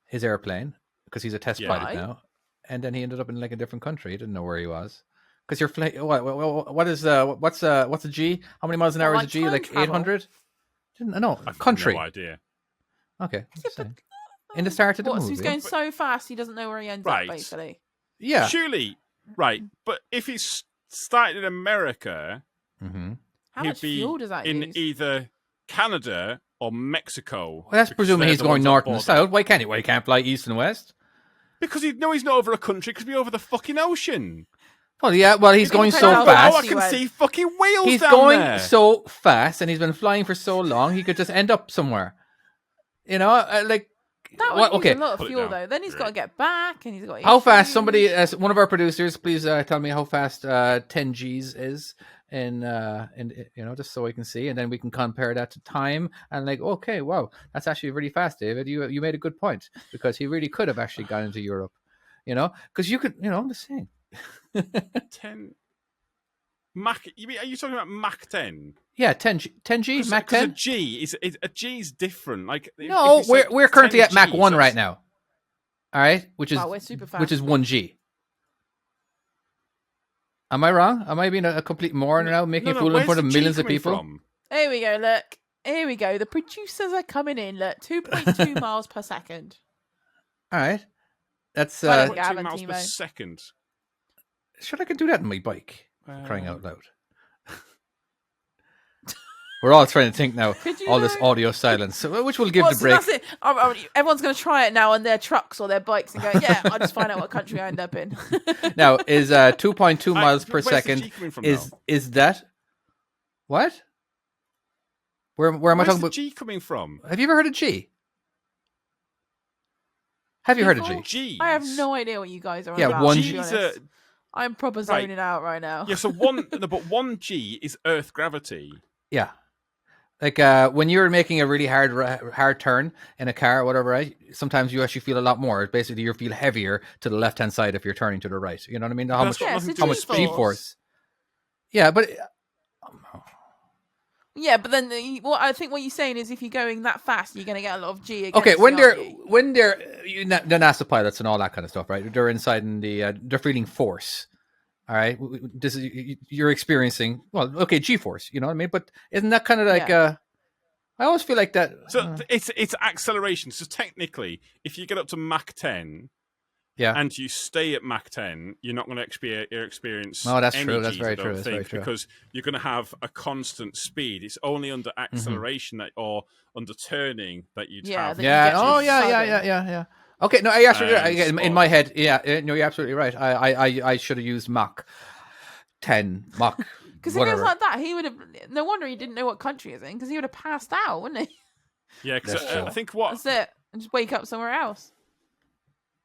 his airplane, because he's a test pilot Right. now, and then he ended up in like a different country. He didn't know where he was. Because you're flying. What's a G? How many miles an hour is a like G? time Like travel. 800? No, I've country. no idea. Okay, I'm just saying. In the start of the What? So movie. he's going so fast he doesn't know where he ends Right. up. Basically. Yeah. Surely, right. But if he's started in America, Mm-hmm. How he'd much be fuel does that in use? either Canada or Mexico. Well, that's because presuming they're he's the going ones on north and border. south. Why can't he? Why he can't fly east and west? Because he's not over a country. Because he's over the fucking ocean. Well, yeah. Well, he's Maybe going take so out Oh, the fast. I can West. see fucking whales He's down going there. so fast, and he's been flying for so long. He could just end up somewhere. You know, like That what- would use okay. a lot Put of it fuel down. though. Then he's got to get back, and he's got. How fast? issues. Somebody, one of our producers, please tell me how fast 10 Gs is in just so we can see, and then we can compare that to time. And like, okay, wow, that's actually really fast, David. You made a good point because he really could have actually gone into Europe. You know, because you could. You know, I'm just saying. 10 Mach. Are you talking about Mach 10? Yeah, 10 G, Mach 'Cause 10. a G is different. Like No, if you said we're currently 10 at Mach Gs, 1 that's- right now. All right, which is Wow, we're super fast. which is 1G. Am I wrong? Am I being a complete moron now, making a fool in where's front of the G millions of coming people? from? Here we go. Look. Here we go. The producers are coming in. Look, 2.2 miles per second. All right, that's Well, 2 Gavin, miles per Timo. second. sure I can do that on my bike. Crying Um, out loud. We're all trying to think now. Could you All this though? audio silence, which will give Well, the so break. that's it. Everyone's going to try it now on their trucks or their bikes and go, yeah, I'll just find out what country I end up in. Now is 2.2 I- miles per where's the second. G coming from Is that what? Where am I Where's talking the about? G coming from? Have you ever heard of G? Have you heard of People? G? G's. I have no idea what you guys are on Yeah, about, one to G. be G's honest. are, I'm proper Right. zoning out right now. yeah, so one G is Earth gravity. Yeah. Like when you're making a really hard turn in a car or whatever, right? Sometimes you actually feel a lot more. Basically, you feel heavier to the left hand side if you're turning to the right. You know what I mean? How That's much? got Yeah, nothing so to How do much with G-force? Yeah, but Yeah, but then what I think what you're saying is if you're going that fast, you're going to get a lot of G. okay, against when you, aren't they're the NASA pilots and all that kind of stuff, right? They're inside and they're feeling force. All right, this is you're experiencing. Well, okay, G-force. You know what I mean? But isn't that kind of like? I always feel like that. So it's acceleration. So technically, if you get up to Mach 10, and you stay at Mach 10, you're not going to experience. Oh, that's any true. That's Gs, very I don't true. That's very think, true. because you're going to have a constant speed. It's only under acceleration that, or under turning, that you'd have. that Yeah. you get Oh, to yeah. Okay, no, I actually in my spot. head, no, you're absolutely right. I should have used Mach 10, Mach. Because if it was like that, he would have. No wonder he didn't know what country he's in, because he would have passed out, wouldn't he? Yeah, because That's true. I think what. That's it. And just wake up somewhere else.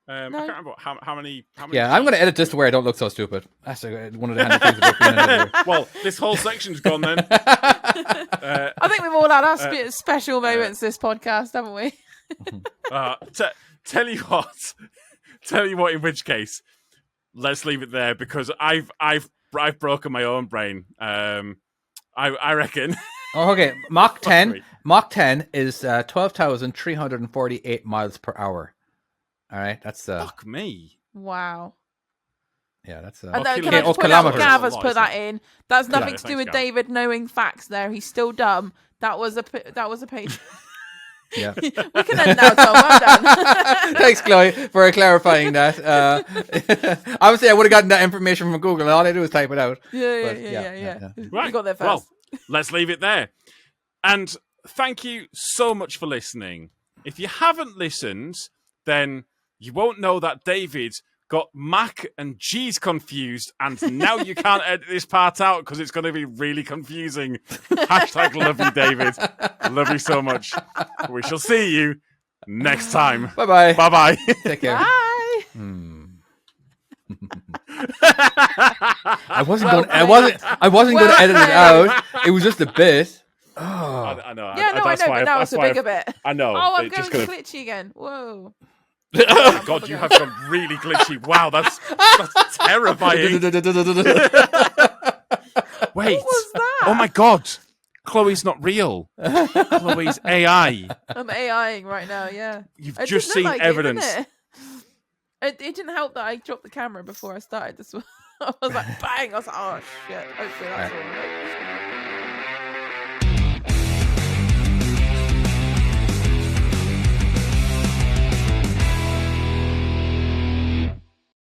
I can't remember how many. Yeah, I'm going to edit this to where I don't look so stupid. That's one of the handy things about being an editor. Well, this whole section's gone then. I think we've all had our special moments this podcast, haven't we? Tell you what. In which case, let's leave it there, because I've broken my own brain. I reckon. Oh, okay, Mach 10. Mach 10 is 12,348 miles per hour. All right, that's Fuck me. Wow. Yeah, that's And then, can okay, I just point out, Gav has put that in. That's nothing to do with Gav. David knowing facts there. He's still dumb. That was a page. Yeah. We can end now, Tom. I'm done. Thanks, Chloe, for clarifying that. Obviously, I would have gotten that information from Google, and all I do is type it out. Yeah. Right. You got there first. Well, let's leave it there. And thank you so much for listening. If you haven't listened, then you won't know that David got Mac and G's confused, and now you can't edit this part out because it's going to be really confusing. Hashtag love you, David. Love you so much. We shall see you next time. Bye-bye. Bye-bye. Take care. Bye. I wasn't going to edit it out. It was just a bit. Oh. I know. Yeah, no, I know, but now it's a bigger bit. I know. Oh, I'm it going just kinda... glitchy again. Whoa. Oh, God, you have gone really glitchy. Wow, that's terrifying. Wait. What was that? Oh, my God. Chloe's not real. Chloe's AI. I'm AIing right now, yeah. You've It just didn't seen look like evidence. It, didn't it? It didn't help that I dropped the camera before I started this one. I was like, bang. I was like, oh, shit. Hopefully that's all right.